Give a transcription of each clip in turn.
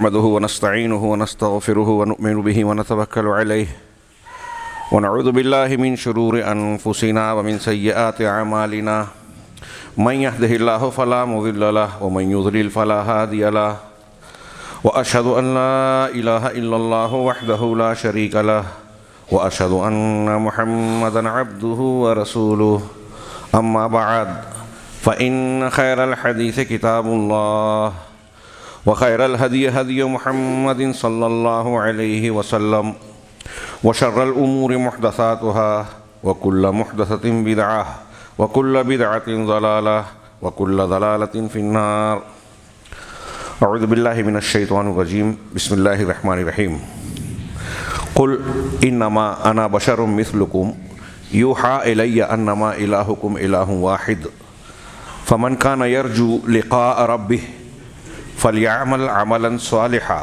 نحمده ونستعينه ونستغفره ونؤمن به ونتوكل عليه ونعوذ بالله من شرور أنفسنا ومن سيئات أعمالنا من يهده الله فلا مضل له ومن يضلل فلا هادي له وأشهد أن لا إله إلا الله وحده لا شريك له وأشهد أن محمدا عبده ورسوله أما بعد فإن خير الحديث كتاب الله وخير الهدي هدي محمد صلى الله عليه وسلم وشر الأمور محدثاتها وكل محدثة بدعة وكل بدعة ضلالة وكل ضلالة في النار. أعوذ بالله من الشيطان الرجيم. بسم الله الرحمن الرحيم. قل إنما أنا بشر مثلكم يوحى إلي أنما إلهكم إله واحد فمن كان يرجو لقاء ربه فليعمل عملا صالحا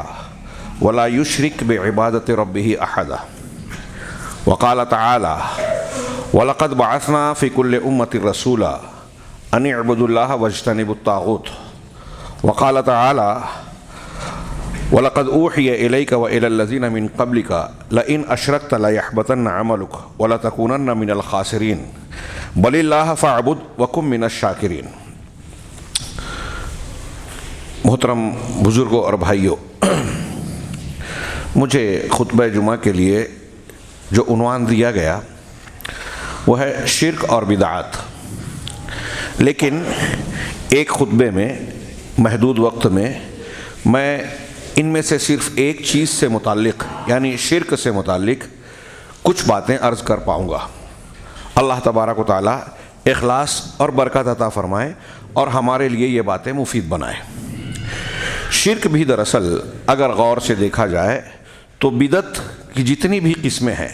ولا يشرك بعبادة ربه أحدا. وقال تعالى ولقد بعثنا في كل أمة رسولا أن اعبدوا الله واجتنبوا الطاغوت. وقال تعالى ولقد أوحي إليك وإلى الذين من قبلك لئن أشركت ليحبطن عملك ولتكونن من الخاسرين بل الله فاعبد وكن من الشاكرين. محترم بزرگوں اور بھائیوں، مجھے خطبہ جمعہ کے لیے جو عنوان دیا گیا وہ ہے شرک اور بدعات، لیکن ایک خطبے میں محدود وقت میں ان میں سے صرف ایک چیز سے متعلق یعنی شرک سے متعلق کچھ باتیں عرض کر پاؤں گا. اللہ تبارک و تعالیٰ اخلاص اور برکت عطا فرمائے اور ہمارے لیے یہ باتیں مفید بنائے. شرک بھی دراصل اگر غور سے دیکھا جائے تو بدعت کی جتنی بھی قسمیں ہیں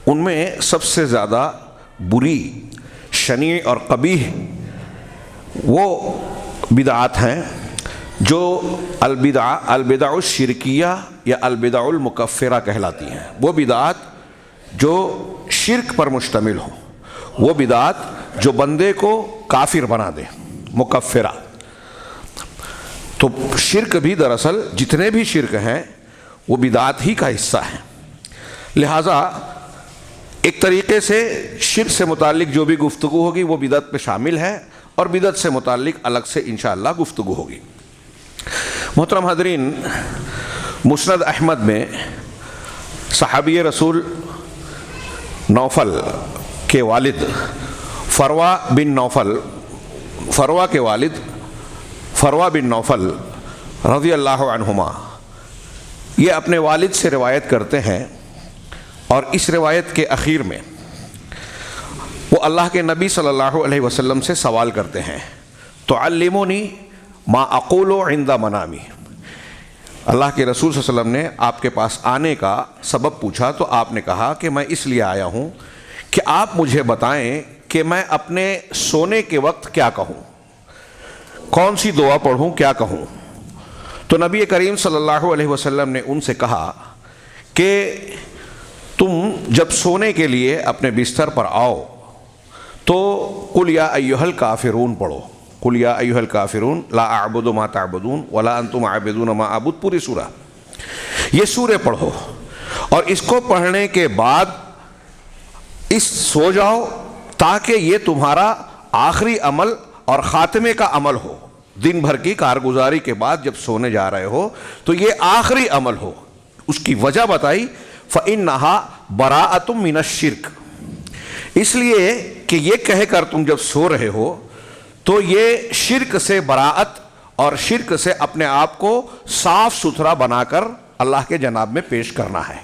ان میں سب سے زیادہ بری، شنیع اور قبیح وہ بدعات ہیں جو البدع الشرکیہ یا البدع المکفرہ کہلاتی ہیں. وہ بدعات جو شرک پر مشتمل ہوں، وہ بدعات جو بندے کو کافر بنا دے، مکفرہ. تو شرک بھی دراصل جتنے بھی شرک ہیں وہ بدعات ہی کا حصہ ہیں. لہٰذا ایک طریقے سے شرک سے متعلق جو بھی گفتگو ہوگی وہ بدعت پہ شامل ہے اور بدعت سے متعلق الگ سے انشاءاللہ گفتگو ہوگی. محترم حاضرین، مسند احمد میں صحابی رسول نوفل کے والد فروا بن نوفل رضی اللہ عنہما یہ اپنے والد سے روایت کرتے ہیں، اور اس روایت کے اخیر میں وہ اللہ کے نبی صلی اللہ علیہ وسلم سے سوال کرتے ہیں تعلمونی ما اقول عند منامی. اللہ کے رسول صلی اللہ علیہ وسلم نے آپ کے پاس آنے کا سبب پوچھا تو آپ نے کہا کہ میں اس لیے آیا ہوں کہ آپ مجھے بتائیں کہ میں اپنے سونے کے وقت کیا کہوں، کون سی دعا پڑھوں، کیا کہوں. تو نبی کریم صلی اللہ علیہ وسلم نے ان سے کہا کہ تم جب سونے کے لیے اپنے بستر پر آؤ تو قل یا ایھا الکافرون پڑھو. قل یا ایھا الکافرون لا اعبد ما تعبدون ولا انتم عابدون ما اعبد، پوری سورہ یہ سورہ پڑھو، اور اس کو پڑھنے کے بعد سو جاؤ تاکہ یہ تمہارا آخری عمل اور خاتمے کا عمل ہو. دن بھر کی کارگزاری کے بعد جب سونے جا رہے ہو تو یہ آخری عمل ہو. اس کی وجہ بتائی فَإِنَّهَا بَرَاءَةٌ مِّنَ الشِّرْكِ، اس لیے کہ یہ کہہ کر تم جب سو رہے ہو تو یہ شرک سے براءت اور شرک سے اپنے آپ کو صاف ستھرا بنا کر اللہ کے جناب میں پیش کرنا ہے.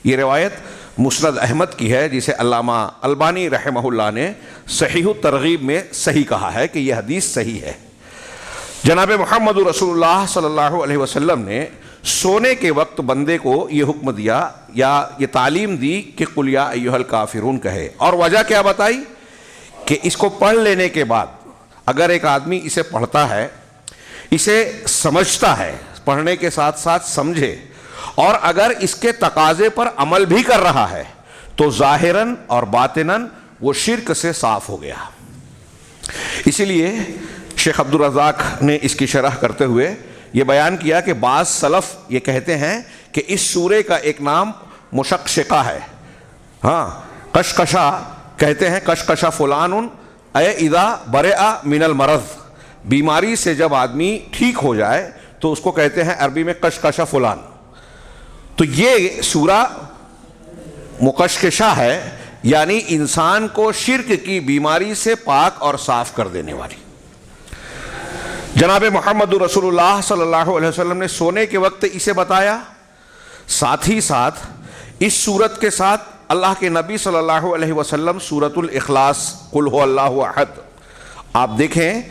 یہ روایت مسند احمد کی ہے جسے علامہ البانی رحمہ اللہ نے صحیح الترغیب میں صحیح کہا ہے کہ یہ حدیث صحیح ہے. جناب محمد رسول اللہ صلی اللہ علیہ وسلم نے سونے کے وقت بندے کو یہ حکم دیا یا یہ تعلیم دی کہ قل یا ایھا الکافرون کہے، اور وجہ کیا بتائی کہ اس کو پڑھ لینے کے بعد اگر ایک آدمی اسے پڑھتا ہے، اسے سمجھتا ہے، پڑھنے کے ساتھ ساتھ سمجھے، اور اگر اس کے تقاضے پر عمل بھی کر رہا ہے تو ظاہراً اور باطناً وہ شرک سے صاف ہو گیا. اسی لیے شیخ عبدالرزاق نے اس کی شرح کرتے ہوئے یہ بیان کیا کہ بعض سلف یہ کہتے ہیں کہ اس سورے کا ایک نام مشقشقہ ہے. ہاں قشقشہ کہتے ہیں، قشقشہ فلان اے اذا برئ من المرض، بیماری سے جب آدمی ٹھیک ہو جائے تو اس کو کہتے ہیں عربی میں قشقشہ فلان. تو یہ سورہ مقشقشہ ہے، یعنی انسان کو شرک کی بیماری سے پاک اور صاف کر دینے والی. جناب محمد رسول اللہ صلی اللہ علیہ وسلم نے سونے کے وقت اسے بتایا. ساتھ ہی ساتھ اس سورت کے ساتھ اللہ کے نبی صلی اللہ علیہ وسلم سورۃ الاخلاص قل هو اللہ احد، آپ دیکھیں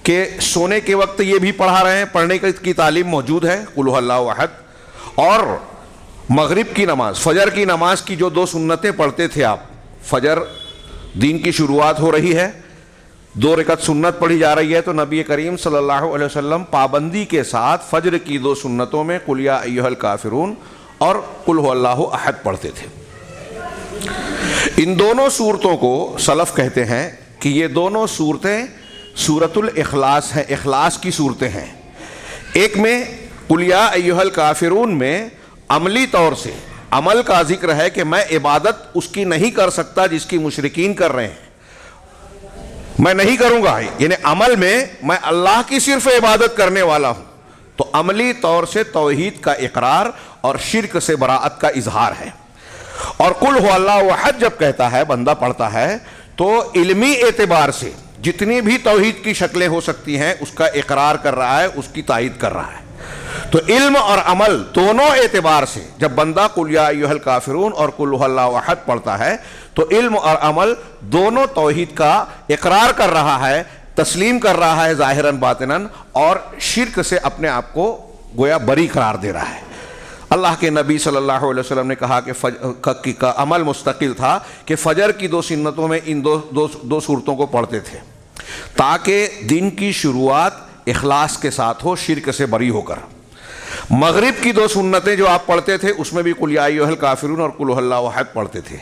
کہ سونے کے وقت یہ بھی پڑھا رہے ہیں، پڑھنے کی تعلیم موجود ہے قل هو اللہ احد. اور مغرب کی نماز، فجر کی نماز کی جو 2 سنتیں پڑھتے تھے آپ، فجر دین کی شروعات ہو رہی ہے، 2 رکعت سنت پڑھی جا رہی ہے، تو نبی کریم صلی اللہ علیہ وسلم پابندی کے ساتھ فجر کی 2 سنتوں میں قل یا ایھا الکافرون اور قل هو اللہ احد پڑھتے تھے. ان دونوں صورتوں کو سلف کہتے ہیں کہ یہ دونوں صورتیں سورۃ الاخلاص ہیں، اخلاص کی صورتیں ہیں. ایک میں قل یا ایھا الکافرون میں عملی طور سے عمل کا ذکر ہے کہ میں عبادت اس کی نہیں کر سکتا جس کی مشرکین کر رہے ہیں، میں نہیں کروں گا، یعنی عمل میں اللہ کی صرف عبادت کرنے والا ہوں. تو عملی طور سے توحید کا اقرار اور شرک سے براءت کا اظہار ہے. اور قل هو اللہ احد جب کہتا ہے بندہ پڑھتا ہے تو علمی اعتبار سے جتنی بھی توحید کی شکلیں ہو سکتی ہیں اس کا اقرار کر رہا ہے، اس کی تائید کر رہا ہے. تو علم اور عمل دونوں اعتبار سے جب بندہ قل یا ایھا الکافرون اور قل هو اللہ احد پڑھتا ہے تو علم اور عمل دونوں توحید کا اقرار کر رہا ہے، تسلیم کر رہا ہے ظاہراً باطناً، اور شرک سے اپنے آپ کو گویا بری قرار دے رہا ہے. اللہ کے نبی صلی اللہ علیہ وسلم نے کہا کہ کا عمل مستقل تھا کہ فجر کی 2 سنتوں میں ان دو صورتوں کو پڑھتے تھے تاکہ دن کی شروعات اخلاص کے ساتھ ہو، شرک سے بری ہو کر. مغرب کی 2 سنتیں جو آپ پڑھتے تھے اس میں بھی قل یا ایھا الکافرون اور قل هو اللہ احد پڑھتے تھے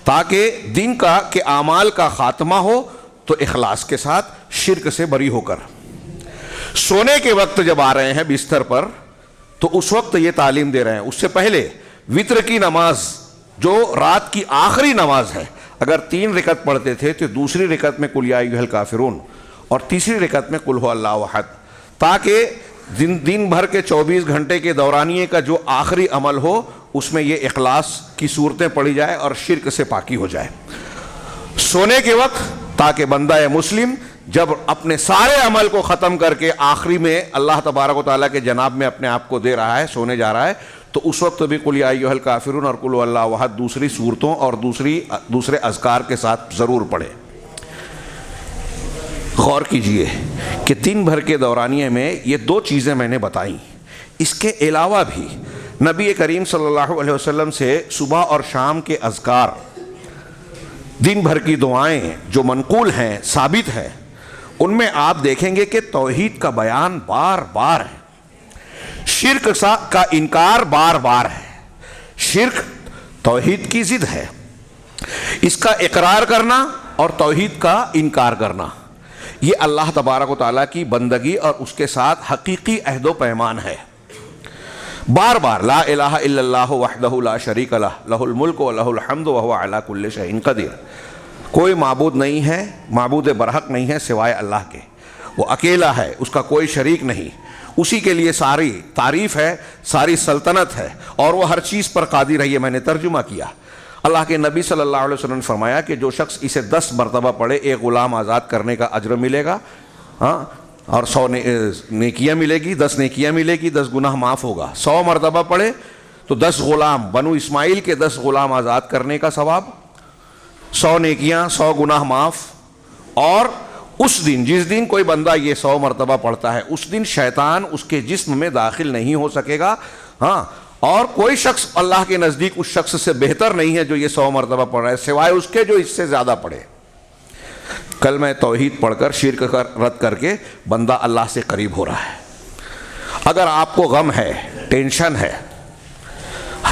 تاکہ دن کا کہ اعمال کا خاتمہ ہو تو اخلاص کے ساتھ، شرک سے بری ہو کر. سونے کے وقت جب آ رہے ہیں بستر پر تو اس وقت یہ تعلیم دے رہے ہیں. اس سے پہلے وتر کی نماز جو رات کی آخری نماز ہے، اگر 3 رکعت پڑھتے تھے تو دوسری رکعت میں قل یا ایھا الکافرون اور تیسری رکعت میں قل هو اللہ احد، تاکہ دن بھر کے 24 گھنٹے کے دورانیے کا جو آخری عمل ہو اس میں یہ اخلاص کی صورتیں پڑھی جائے اور شرک سے پاکی ہو جائے. سونے کے وقت تاکہ بندہ مسلم جب اپنے سارے عمل کو ختم کر کے آخری میں اللہ تبارک و تعالیٰ کے جناب میں اپنے آپ کو دے رہا ہے، سونے جا رہا ہے، تو اس وقت بھی قل یا ایھا الکافرون اور قل هو اللہ احد دوسری صورتوں اور دوسرے اذکار کے ساتھ ضرور پڑھے. غور کیجئے کہ دن بھر کے دورانیے میں یہ 2 چیزیں میں نے بتائیں. اس کے علاوہ بھی نبی کریم صلی اللہ علیہ وسلم سے صبح اور شام کے اذکار، دن بھر کی دعائیں جو منقول ہیں، ثابت ہیں، ان میں آپ دیکھیں گے کہ توحید کا بیان بار بار ہے، شرک کا انکار بار بار ہے. شرک توحید کی ضد ہے، اس کا اقرار کرنا اور توحید کا انکار کرنا یہ اللہ تبارک و تعالیٰ کی بندگی اور اس کے ساتھ حقیقی عہد و پیمان ہے. بار بار لا الہ الا اللہ وحدہ لا شریک لہ لہ الملک و لہ الحمد وہو علی کل شیء قدیر. کوئی معبود نہیں ہے، معبود برحق نہیں ہے سوائے اللہ کے، وہ اکیلا ہے، اس کا کوئی شریک نہیں، اسی کے لیے ساری تعریف ہے، ساری سلطنت ہے، اور وہ ہر چیز پر قادر ہے. یہ میں نے ترجمہ کیا. اللہ کے نبی صلی اللہ علیہ وسلم نے فرمایا کہ جو شخص اسے 10 مرتبہ پڑھے 1 غلام آزاد کرنے کا اجر ملے گا، ہاں، اور 100 نیکیاں ملے گی، 10 نیکیاں ملے گی، 10 گناہ معاف ہوگا. 100 مرتبہ پڑھے تو 10 غلام، بنو اسماعیل کے 10 غلام آزاد کرنے کا ثواب، 100 نیکیاں، 100 گناہ معاف. اور اس دن، جس دن کوئی بندہ یہ 100 مرتبہ پڑھتا ہے، اس دن شیطان اس کے جسم میں داخل نہیں ہو سکے گا. ہاں، اور کوئی شخص اللہ کے نزدیک اس شخص سے بہتر نہیں ہے جو یہ 100 مرتبہ پڑھ رہا ہے، سوائے اس کے جو اس سے زیادہ پڑھے. کلمہ توحید پڑھ کر شرک رد کر کے بندہ اللہ سے قریب ہو رہا ہے. اگر آپ کو غم ہے، ٹینشن ہے،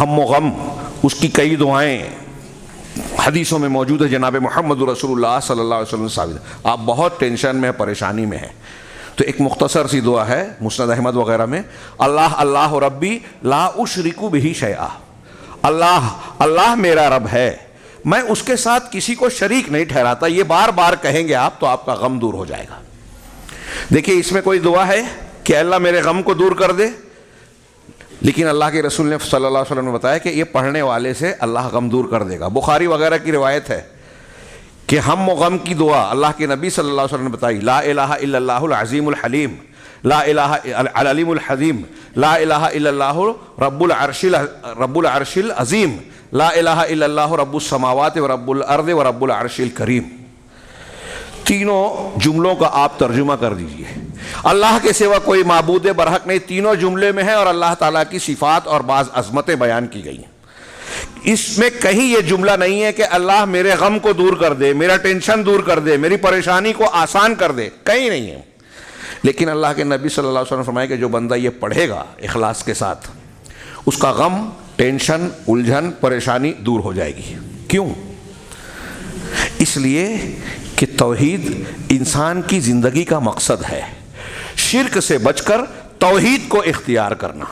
ہم و غم، اس کی کئی دعائیں حدیثوں میں موجود ہے، جناب محمد رسول اللہ صلی اللہ علیہ وسلم ثابت. آپ بہت ٹینشن میں، پریشانی میں ہیں تو ایک مختصر سی دعا ہے مسند احمد وغیرہ میں، اللہ اللہ ربی لا اشرک بہ شیئا، اللہ میرا رب ہے، میں اس کے ساتھ کسی کو شریک نہیں ٹھہراتا. یہ بار بار کہیں گے آپ تو آپ کا غم دور ہو جائے گا. دیکھیے اس میں کوئی دعا ہے کہ اللہ میرے غم کو دور کر دے، لیکن اللہ کے رسول نے صلی اللہ علیہ وسلم نے بتایا کہ یہ پڑھنے والے سے اللہ غم دور کر دے گا. بخاری وغیرہ کی روایت ہے کہ ہم و غم کی دعا اللہ کے نبی صلی اللہ علیہ وسلم نے بتائی، لا الہ الا اللہ العظیم الحلیم، لا الہ العلیم الحلیم، لا الہ الا اللہ رب العرش العظیم، لا الہ الا اللہ رب السماوات و رب الارض و رب العرش الکریم. تینوں جملوں کا آپ ترجمہ کر دیجئے. اللہ کے سوا کوئی معبود برحق نہیں، تینوں جملے میں ہیں، اور اللہ تعالیٰ کی صفات اور بعض عظمتیں بیان کی گئی ہیں. اس میں کہیں یہ جملہ نہیں ہے کہ اللہ میرے غم کو دور کر دے، میرا ٹینشن دور کر دے، میری پریشانی کو آسان کر دے، کہیں نہیں ہے. لیکن اللہ کے نبی صلی اللہ علیہ وسلم نے فرمایا کہ جو بندہ یہ پڑھے گا اخلاص کے ساتھ، اس کا غم، ٹینشن، الجھن، پریشانی دور ہو جائے گی. کیوں؟ اس لیے کہ توحید انسان کی زندگی کا مقصد ہے. شرک سے بچ کر توحید کو اختیار کرنا.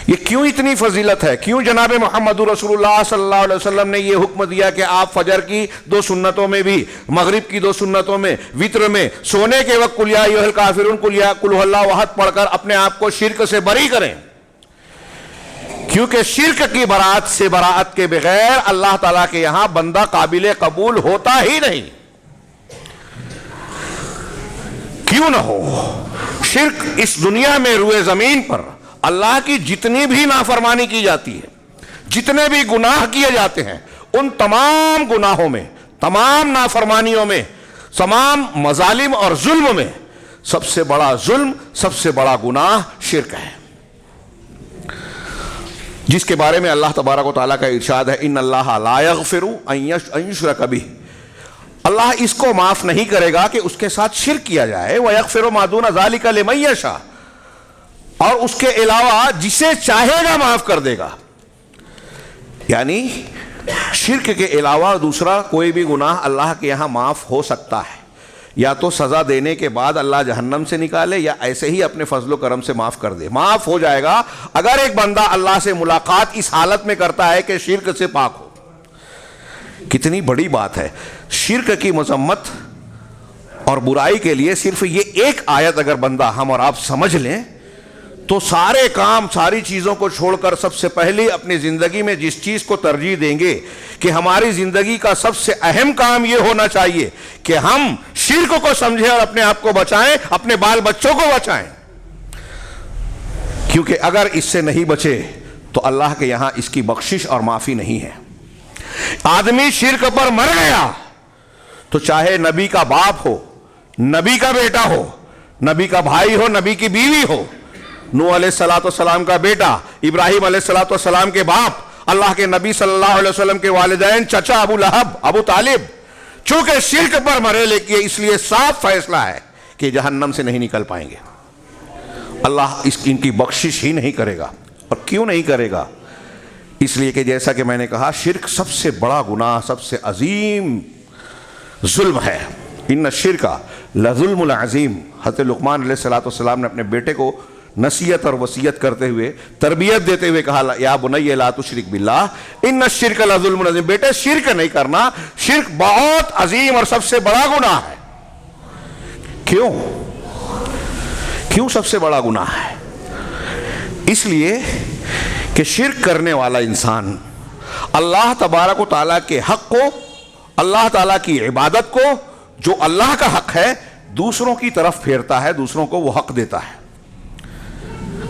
یہ کیوں اتنی فضیلت ہے؟ کیوں جناب محمد رسول اللہ صلی اللہ علیہ وسلم نے یہ حکم دیا کہ آپ فجر کی 2 سنتوں میں بھی، مغرب کی 2 سنتوں میں، وتر میں، سونے کے وقت قل یا ایھا الکافرون، قل ھو اللہ احد پڑھ کر اپنے آپ کو شرک سے بری کریں؟ کیونکہ شرک کی براءت سے براءت کے بغیر اللہ تعالیٰ کے یہاں بندہ قابل قبول ہوتا ہی نہیں. کیوں نہ ہو؟ شرک اس دنیا میں روئے زمین پر اللہ کی جتنی بھی نافرمانی کی جاتی ہے، جتنے بھی گناہ کیے جاتے ہیں، ان تمام گناہوں میں، تمام نافرمانیوں میں، تمام مظالم اور ظلم میں سب سے بڑا ظلم، سب سے بڑا گناہ شرک ہے، جس کے بارے میں اللہ تبارک و تعالیٰ کا ارشاد ہے، ان اللہ لا یغفر ان یشرک بہ، اللہ اس کو معاف نہیں کرے گا کہ اس کے ساتھ شرک کیا جائے. وَيَغْفِرُ مَا دُونَ ذَلِكَ لِمَن يَشَاءُ، اور اس کے علاوہ جسے چاہے گا معاف کر دے گا. یعنی شرک کے علاوہ دوسرا کوئی بھی گناہ اللہ کے یہاں معاف ہو سکتا ہے، یا تو سزا دینے کے بعد اللہ جہنم سے نکالے، یا ایسے ہی اپنے فضل و کرم سے معاف کر دے. معاف ہو جائے گا اگر ایک بندہ اللہ سے ملاقات اس حالت میں کرتا ہے کہ شرک سے پاک ہو. کتنی بڑی بات ہے. شرک کی مذمت اور برائی کے لیے صرف یہ ایک آیت اگر بندہ ہم اور آپ سمجھ لیں تو سارے کام، ساری چیزوں کو چھوڑ کر سب سے پہلے اپنی زندگی میں جس چیز کو ترجیح دیں گے کہ ہماری زندگی کا سب سے اہم کام یہ ہونا چاہیے کہ ہم شرک کو سمجھیں اور اپنے آپ کو بچائیں، اپنے بال بچوں کو بچائیں. کیونکہ اگر اس سے نہیں بچے تو اللہ کے یہاں اس کی بخشش اور معافی نہیں ہے. آدمی شرک پر مر گیا تو چاہے نبی کا باپ ہو، نبی کا بیٹا ہو، نبی کا بھائی ہو، نبی کی بیوی ہو، نوح علیہ السلام کا بیٹا، ابراہیم علیہ السلام کے باپ، اللہ کے نبی صلی اللہ علیہ وسلم کے والدین، چچا ابو لہب، ابو طالب، چونکہ شرک پر مرے، لیکن اس لیے صاف فیصلہ ہے کہ جہنم سے نہیں نکل پائیں گے. اللہ ان کی بخشش ہی نہیں کرے گا. اور کیوں نہیں کرے گا؟ اس لیے کہ جیسا کہ میں نے کہا، شرک سب سے بڑا گناہ، سب سے عظیم ظلم ہے. ان الشرک لظلم العظیم. حضرت لقمان علیہ السلام نے اپنے بیٹے کو نصیحت اور وصیت کرتے ہوئے، تربیت دیتے ہوئے کہا، یا بنی لا تشرک باللہ ان الشرک لظلم العظیم. بیٹے شرک نہیں کرنا، شرک بہت عظیم اور سب سے بڑا گناہ ہے. کیوں سب سے بڑا گناہ ہے؟ اس لیے کہ شرک کرنے والا انسان اللہ تبارک و تعالیٰ کے حق کو، اللہ تعالیٰ کی عبادت کو، جو اللہ کا حق ہے، دوسروں کی طرف پھیرتا ہے، دوسروں کو وہ حق دیتا ہے.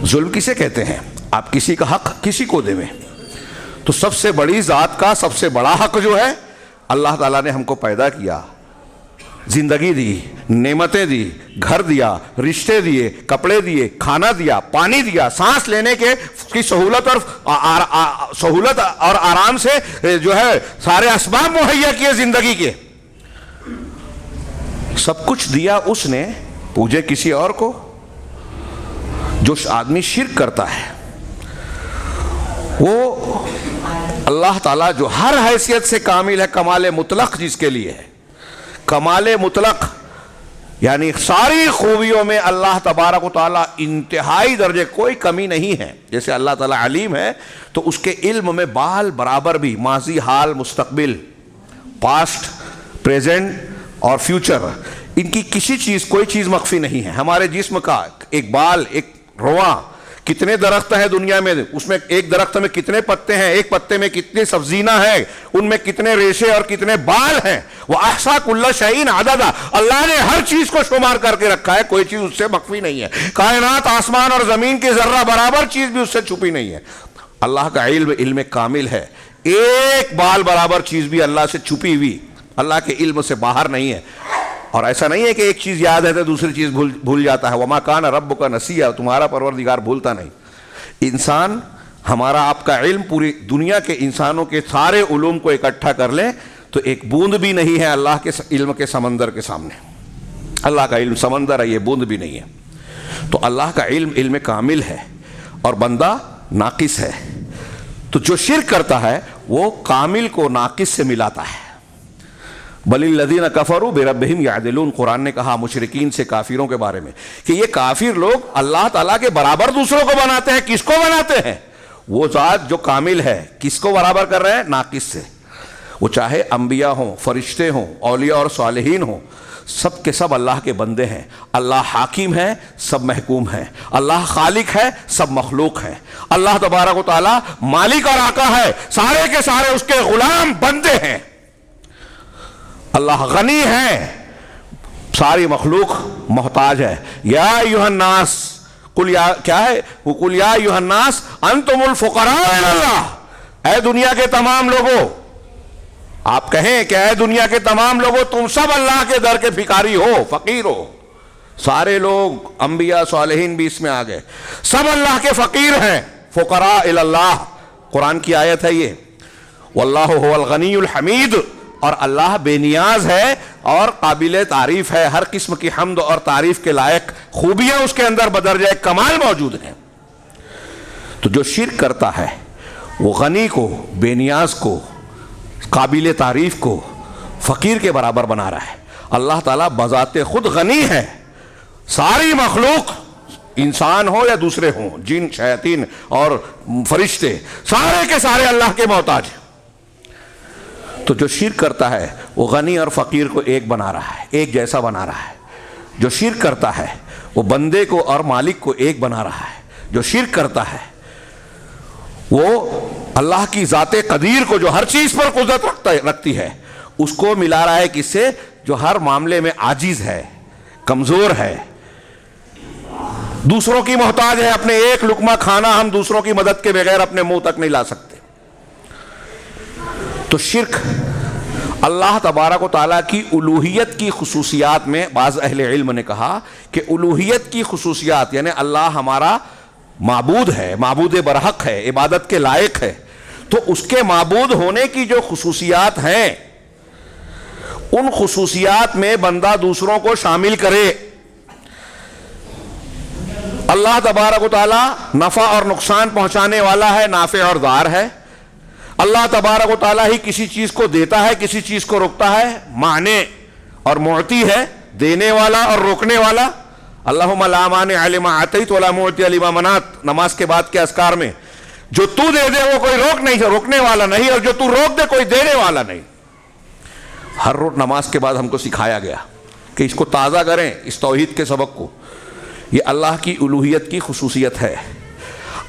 ظلم کسے کہتے ہیں؟ آپ کسی کا حق کسی کو دیں. تو سب سے بڑی ذات کا سب سے بڑا حق جو ہے، اللہ تعالیٰ نے ہم کو پیدا کیا، زندگی دی، نعمتیں دی، گھر دیا، رشتے دیے، کپڑے دیے، کھانا دیا، پانی دیا، سانس لینے کی سہولت اور آرام سے جو ہے سارے اسباب مہیا کیے زندگی کے. سب کچھ دیا اس نے، پوجے کسی اور کو. جو آدمی شرک کرتا ہے وہ اللہ تعالیٰ جو ہر حیثیت سے کامل ہے، کمال مطلق جس کے لیے ہے، کمال مطلق یعنی ساری خوبیوں میں اللہ تبارک و تعالیٰ انتہائی درجے، کوئی کمی نہیں ہے. جیسے اللہ تعالیٰ علیم ہے تو اس کے علم میں بال برابر بھی ماضی، حال، مستقبل، پاسٹ، پریزنٹ اور فیوچر، ان کی کسی چیز، کوئی چیز مخفی نہیں ہے. ہمارے جسم کا ایک بال، ایک رواں، کتنے درخت ہیں دنیا میں، اس میں ایک درخت میں کتنے پتے ہیں، ایک پتے میں کتنے سبزینہ ہیں، ان میں کتنے ریشے اور کتنے بال ہیں. وَأَحْصَىٰ كُلَّ شَيْءٍ عَدَدًا، اللہ نے ہر چیز کو شمار کر کے رکھا ہے، کوئی چیز اس سے مخفی نہیں ہے. کائنات، آسمان اور زمین کی ذرہ برابر چیز بھی اس سے چھپی نہیں ہے. اللہ کا علم کامل ہے. ایک بال برابر چیز بھی اللہ سے چھپی ہوئی اللہ کے علم سے باہر نہیں ہے. اور ایسا نہیں ہے کہ ایک چیز یاد ہے تو دوسری چیز بھول جاتا ہے. وما کان ربک نسیا، تمہارا پروردگار بھولتا نہیں. انسان، ہمارا آپ کا علم پوری دنیا کے انسانوں کے سارے علوم کو اکٹھا کر لیں تو ایک بوند بھی نہیں ہے اللہ کے علم کے سمندر کے سامنے. اللہ کا علم سمندر ہے، یہ بوند بھی نہیں ہے. تو اللہ کا علم کامل ہے اور بندہ ناقص ہے. تو جو شرک کرتا ہے وہ کامل کو ناقص سے ملاتا ہے. بل الذین کفروا بربہم یعدلون، قرآن نے کہا مشرکین سے، کافروں کے بارے میں، کہ یہ کافر لوگ اللہ تعالیٰ کے برابر دوسروں کو بناتے ہیں. کس کو بناتے ہیں؟ وہ ذات جو کامل ہے. کس کو برابر کر رہے ہیں؟ ناقص سے. وہ چاہے انبیاء ہوں، فرشتے ہوں، اولیاء اور صالحین ہوں، سب کے سب اللہ کے بندے ہیں. اللہ حاکم ہے، سب محکوم ہیں. اللہ خالق ہے، سب مخلوق ہیں. اللہ تبارک و تعالیٰ مالک اور آقا ہے، سارے کے سارے اس کے غلام بندے ہیں. اللہ غنی ہے، ساری مخلوق محتاج ہے. یا ایھا الناس، قل یا کیا ہے، قل یا ایھا الناس انتم الفقراء الی اللہ، اے دنیا کے تمام لوگوں، آپ کہیں کہ اے دنیا کے تمام لوگوں تم سب اللہ کے در کے بھکاری ہو، فقیر ہو. سارے لوگ، انبیاء صالحین بھی اس میں آ گئے، سب اللہ کے فقیر ہیں. فقراء الی اللہ، قرآن کی آیت ہے یہ. واللہ هو الغنی الحمید، اور اللہ بے نیاز ہے اور قابل تعریف ہے. ہر قسم کی حمد اور تعریف کے لائق خوبیاں اس کے اندر بدرجہ کمال موجود ہیں. تو جو شرک کرتا ہے وہ غنی کو، بے نیاز کو، قابل تعریف کو فقیر کے برابر بنا رہا ہے. اللہ تعالیٰ بذات خود غنی ہے. ساری مخلوق، انسان ہو یا دوسرے ہوں، جن، شیاطین اور فرشتے، سارے کے سارے اللہ کے محتاج ہیں. تو جو شرک کرتا ہے وہ غنی اور فقیر کو ایک بنا رہا ہے، ایک جیسا بنا رہا ہے. جو شرک کرتا ہے وہ بندے کو اور مالک کو ایک بنا رہا ہے. جو شرک کرتا ہے وہ اللہ کی ذات قدیر کو، جو ہر چیز پر قدرت رکھتی ہے، اس کو ملا رہا ہے کس سے؟ جو ہر معاملے میں عاجز ہے، کمزور ہے، دوسروں کی محتاج ہے. اپنے ایک لقمہ کھانا ہم دوسروں کی مدد کے بغیر اپنے منہ تک نہیں لا سکتے. تو شرک اللہ تبارک و تعالیٰ کی الوہیت کی خصوصیات میں، بعض اہل علم نے کہا کہ الوہیت کی خصوصیات یعنی اللہ ہمارا معبود ہے، معبود برحق ہے، عبادت کے لائق ہے. تو اس کے معبود ہونے کی جو خصوصیات ہیں، ان خصوصیات میں بندہ دوسروں کو شامل کرے. اللہ تبارک و تعالیٰ نفع اور نقصان پہنچانے والا ہے، نافع اور ضار ہے. اللہ تبارک و تعالیٰ ہی کسی چیز کو دیتا ہے، کسی چیز کو روکتا ہے. معنی اور معطی ہے، دینے والا اور روکنے والا. اللہم لا مانع لما اعطیت ولا معطی لما منعت، نماز کے بعد کے اذکار میں. جو تو دے دے وہ کوئی روکنے والا نہیں، اور جو تو روک دے کوئی دینے والا نہیں. ہر روز نماز کے بعد ہم کو سکھایا گیا کہ اس کو تازہ کریں، اس توحید کے سبق کو. یہ اللہ کی الوہیت کی خصوصیت ہے.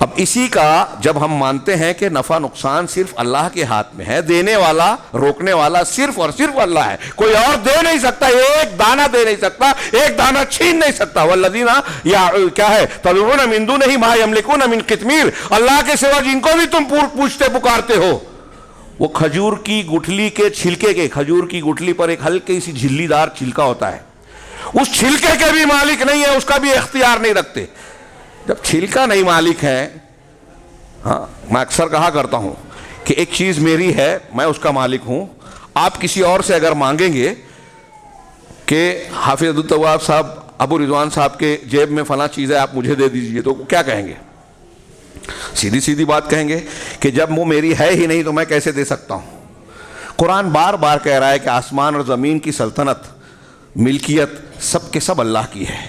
اب اسی کا جب ہم مانتے ہیں کہ نفع نقصان صرف اللہ کے ہاتھ میں ہے، دینے والا روکنے والا صرف اور صرف اللہ ہے، کوئی اور دے نہیں سکتا، ایک دانہ دے نہیں سکتا، ایک دانہ چھین نہیں سکتا. والذین یا کیا ہے تدعون من دونہ ما یملکون من قطمیر، اللہ کے سوا جن کو بھی تم پوچھتے پکارتے ہو، وہ کھجور کی گٹھلی کے چھلکے کے، کھجور کی گٹھلی پر ایک ہلکی سی جھلی دار چھلکا ہوتا ہے، اس چھلکے کے بھی مالک نہیں ہے، اس کا بھی اختیار نہیں رکھتے. جب چھلکا نہیں مالک ہے، ہاں میں اکثر کہا کرتا ہوں کہ ایک چیز میری ہے، میں اس کا مالک ہوں. آپ کسی اور سے اگر مانگیں گے کہ حافظ عبدالتواب صاحب، ابو رضوان صاحب کے جیب میں فلاں چیز ہے، آپ مجھے دے دیجئے، تو کیا کہیں گے؟ سیدھی بات کہیں گے کہ جب وہ میری ہے ہی نہیں تو میں کیسے دے سکتا ہوں. قرآن بار بار کہہ رہا ہے کہ آسمان اور زمین کی سلطنت، ملکیت سب کے سب اللہ کی ہے.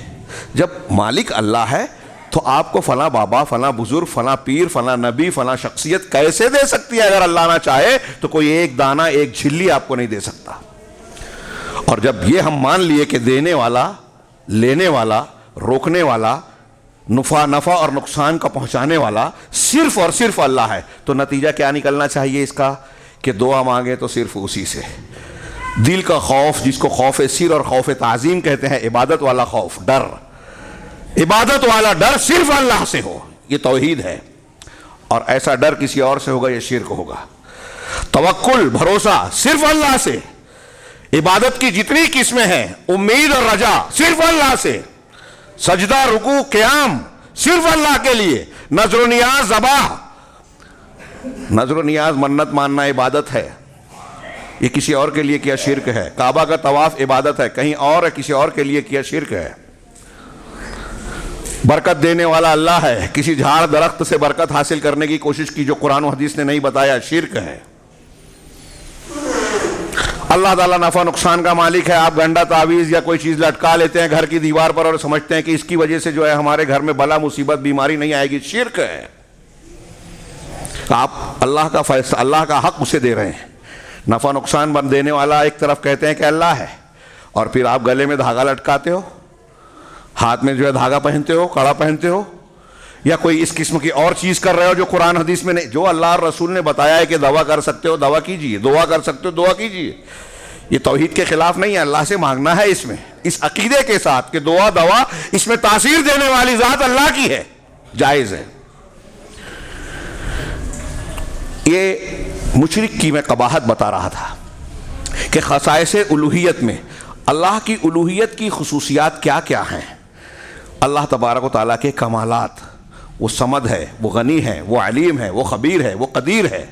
جب مالک اللہ ہے تو آپ کو فلاں بابا، فلاں بزرگ، فلاں پیر، فلاں نبی، فلاں شخصیت کیسے دے سکتی ہے؟ اگر اللہ نہ چاہے تو کوئی ایک دانہ، ایک جھلی آپ کو نہیں دے سکتا. اور جب یہ ہم مان لیے کہ دینے والا، لینے والا، روکنے والا، نفع اور نقصان کا پہنچانے والا صرف اور صرف اللہ ہے، تو نتیجہ کیا نکلنا چاہیے اس کا؟ کہ دعا مانگے تو صرف اسی سے. دل کا خوف، جس کو خوف سر اور خوف تعظیم کہتے ہیں، عبادت والا خوف، ڈر، عبادت والا ڈر صرف اللہ سے ہو، یہ توحید ہے. اور ایسا ڈر کسی اور سے ہوگا یہ شرک ہوگا. توکل، بھروسہ صرف اللہ سے. عبادت کی جتنی قسمیں ہیں، امید اور رجا صرف اللہ سے. سجدہ، رکوع، قیام صرف اللہ کے لیے. نذر و نیاز، ذبح، نذر و نیاز منت ماننا عبادت ہے، یہ کسی اور کے لیے کیا شرک ہے. کعبہ کا طواف عبادت ہے، کہیں اور ہے، کسی اور کے لیے کیا شرک ہے. برکت دینے والا اللہ ہے، کسی جھاڑ درخت سے برکت حاصل کرنے کی کوشش کی جو قرآن و حدیث نے نہیں بتایا، شرک ہے. اللہ تعالیٰ نفع نقصان کا مالک ہے. آپ گنڈا تعویذ یا کوئی چیز لٹکا لیتے ہیں گھر کی دیوار پر اور سمجھتے ہیں کہ اس کی وجہ سے جو ہے ہمارے گھر میں بلا مصیبت بیماری نہیں آئے گی، شرک ہے. آپ اللہ کا فیصلہ، اللہ کا حق اسے دے رہے ہیں. نفع نقصان دینے والا ایک طرف کہتے ہیں کہ اللہ ہے، اور پھر آپ گلے میں دھاگا لٹکاتے ہو، ہاتھ میں جو ہے دھاگا پہنتے ہو، کڑا پہنتے ہو، یا کوئی اس قسم کی اور چیز کر رہے ہو جو قرآن حدیث میں نہیں. جو اللہ اور رسول نے بتایا ہے کہ دعا کر سکتے ہو دعا کیجئے، دعا کر سکتے ہو دعا کیجئے. یہ توحید کے خلاف نہیں ہے. اللہ سے مانگنا ہے اس میں، اس عقیدے کے ساتھ کہ دعا اس میں تاثیر دینے والی ذات اللہ کی ہے، جائز ہے. یہ مشرک کی میں قباحت بتا رہا تھا کہ خصائص الوہیت میں اللہ کی الوہیت کی خصوصیات کیا کیا ہیں. اللہ تبارک و تعالیٰ کے کمالات، وہ صمد ہے، وہ غنی ہے، وہ علیم ہے، وہ خبیر ہے، وہ قدیر ہے.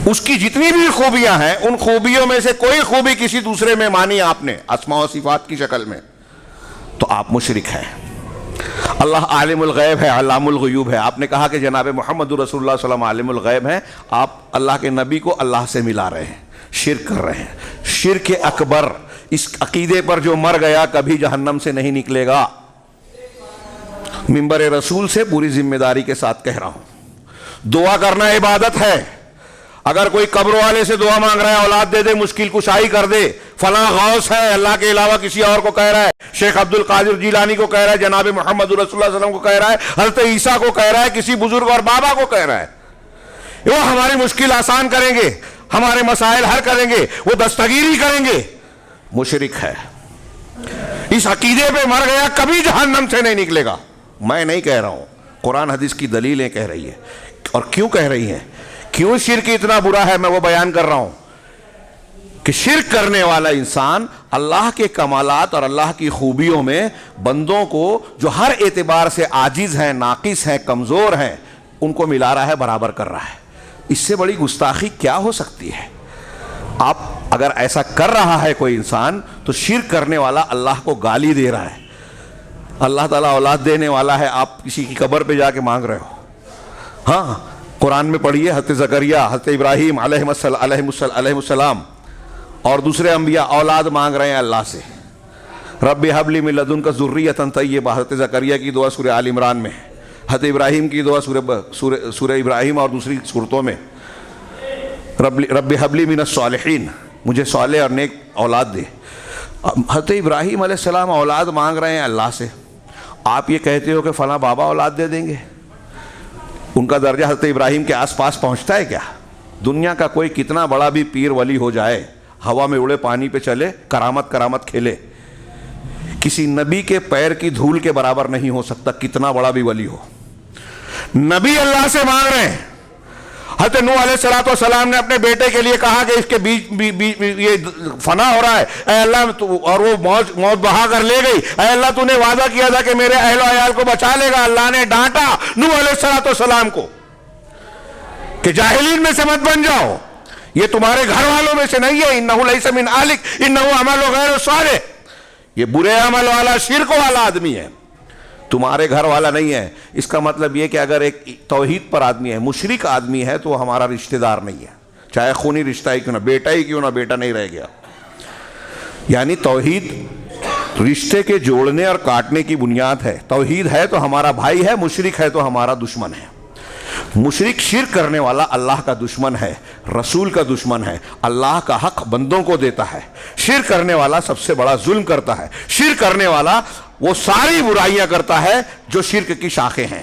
اس کی جتنی بھی خوبیاں ہیں، ان خوبیوں میں سے کوئی خوبی کسی دوسرے میں مانی آپ نے اسماء و صفات کی شکل میں، تو آپ مشرک ہیں. اللہ عالم الغیب ہے، علام الغیوب ہے. آپ نے کہا کہ جناب محمد رسول اللہ صلی اللہ علیہ وسلم عالم الغیب ہیں، آپ اللہ کے نبی کو اللہ سے ملا رہے ہیں، شرک کر رہے ہیں. شرک اکبر. اس عقیدے پر جو مر گیا کبھی جہنم سے نہیں نکلے گا. منبر رسول سے پوری ذمہ داری کے ساتھ کہہ رہا ہوں. دعا کرنا عبادت ہے. اگر کوئی قبر والے سے دعا مانگ رہا ہے اولاد دے دے، مشکل کشائی کر دے، فلاں غوث ہے، اللہ کے علاوہ کسی اور کو کہہ رہا ہے، شیخ عبد القادر جیلانی کو کہہ رہا ہے، جناب محمد رسول اللہ صلی اللہ علیہ وسلم کو کہہ رہا ہے، حضرت عیسیٰ کو کہہ رہا ہے، کسی بزرگ اور بابا کو کہہ رہا ہے، وہ ہماری مشکل آسان کریں گے، ہمارے مسائل حل کریں گے، وہ دستگیری کریں گے. مشرک ہے. اس عقیدے پہ مر گیا کبھی جہنم سے نہیں نکلے گا. میں نہیں کہہ رہا ہوں، قرآن حدیث کی دلیلیں کہہ رہی ہے. اور کیوں کہہ رہی ہیں، کیوں شرک اتنا برا ہے، میں وہ بیان کر رہا ہوں کہ شرک کرنے والا انسان اللہ کے کمالات اور اللہ کی خوبیوں میں بندوں کو جو ہر اعتبار سے عاجز ہیں، ناقص ہیں، کمزور ہیں، ان کو ملا رہا ہے، برابر کر رہا ہے. اس سے بڑی گستاخی کیا ہو سکتی ہے؟ آپ اگر ایسا کر رہا ہے کوئی انسان تو شرک کرنے والا اللہ کو گالی دے رہا ہے. اللہ تعالیٰ اولاد دینے والا ہے، آپ کسی کی قبر پہ جا کے مانگ رہے ہو. ہاں قرآن میں پڑھیے، حضرت زکریہ، حضرت ابراہیم علیہ السلام اور دوسرے انبیاء اولاد مانگ رہے ہیں اللہ سے. رب حب لی من لدنک ذریۃ طیبہ، حضرت زکریہ کی دعا سورہ آل عمران میں، حضرت ابراہیم کی دعا سورہ ابراہیم اور دوسری صورتوں میں، رب حب لی من الصالحین، مجھے صالح اور نیک اولاد دے. حضرت ابراہیم علیہ السلام اولاد مانگ رہے ہیں اللہ سے. آپ یہ کہتے ہو کہ فلاں بابا اولاد دے دیں گے؟ ان کا درجہ حضرت ابراہیم کے آس پاس پہنچتا ہے کیا؟ دنیا کا کوئی کتنا بڑا بھی پیر ولی ہو جائے، ہوا میں اڑے، پانی پہ چلے، کرامت کھیلے، کسی نبی کے پیر کی دھول کے برابر نہیں ہو سکتا، کتنا بڑا بھی ولی ہو. نبی اللہ سے مانگ رہے ہیں. حضرت نوح علیہ السلام نے اپنے بیٹے کے لیے کہا کہ اس کے بیچ یہ فنا ہو رہا ہے، اے اللہ، اور وہ موت بہا کر لے گئی، اے اللہ تو نے وعدہ کیا تھا کہ میرے اہل و عیال کو بچا لے گا. اللہ نے ڈانٹا نوح علیہ السلام کو کہ جاہلین میں سے مت بن جاؤ، یہ تمہارے گھر والوں میں سے نہیں ہے. انہ لیس من اہلک انہ عمل غیر صالح، یہ برے عمل والا، شرک والا آدمی ہے، تمہارے گھر والا نہیں ہے. اس کا مطلب یہ کہ اگر ایک توحید پر آدمی ہے، مشرک آدمی ہے، تو وہ ہمارا رشتہ دار نہیں ہے، چاہے خونی رشتہ ہی کیوں نہ، بیٹا ہی کیوں نہ، بیٹا نہیں رہ گیا. یعنی توحید رشتے کے جوڑنے اور کاٹنے کی بنیاد ہے. توحید ہے تو ہمارا بھائی ہے، مشرک ہے تو ہمارا دشمن ہے. مشرک شرک کرنے والا اللہ کا دشمن ہے، رسول کا دشمن ہے، اللہ کا حق بندوں کو دیتا ہے. شرک کرنے والا سب سے بڑا ظلم کرتا ہے. شرک کرنے والا وہ ساری برائیاں کرتا ہے جو شرک کی شاخیں ہیں.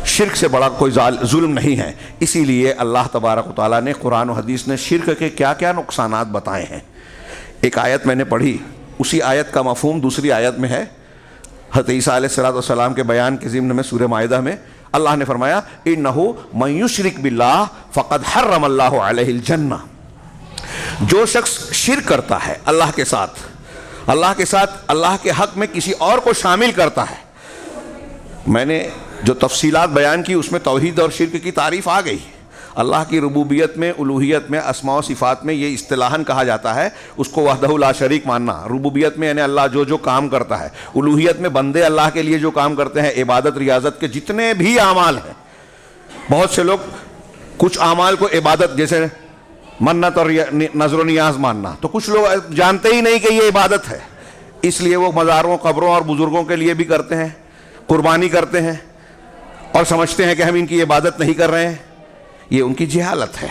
شرک سے بڑا کوئی ظلم نہیں ہے. اسی لیے اللہ تبارک و تعالیٰ نے قرآن و حدیث نے شرک کے کیا کیا نقصانات بتائے ہیں. ایک آیت میں نے پڑھی، اسی آیت کا مفہوم دوسری آیت میں ہے. حضرت عیسیٰ علیہ السلام کے بیان کے ضمن میں سورہ مائدہ میں اللہ نے فرمایا اِنَّهُ مَن يُشْرِكْ بِاللَّهِ فَقَدْ حَرَّمَ اللَّهُ عَلَيْهِ الْجَنَّةَ. جو شخص شرک کرتا ہے اللہ کے ساتھ اللہ کے حق میں کسی اور کو شامل کرتا ہے. میں نے جو تفصیلات بیان کی اس میں توحید اور شرک کی تعریف آ گئی. اللہ کی ربوبیت میں، الوہیت میں، اسماء و صفات میں یہ اصطلاحاً کہا جاتا ہے اس کو وحدہ لا شریک ماننا. ربوبیت میں یعنی اللہ جو کام کرتا ہے، الوہیت میں بندے اللہ کے لیے جو کام کرتے ہیں، عبادت ریاضت کے جتنے بھی اعمال ہیں. بہت سے لوگ کچھ اعمال کو عبادت جیسے منت اور نظر و نیاز ماننا، تو کچھ لوگ جانتے ہی نہیں کہ یہ عبادت ہے، اس لیے وہ مزاروں، قبروں اور بزرگوں کے لیے بھی کرتے ہیں، قربانی کرتے ہیں اور سمجھتے ہیں کہ ہم ان کی عبادت نہیں کر رہے ہیں. یہ ان کی جہالت ہے.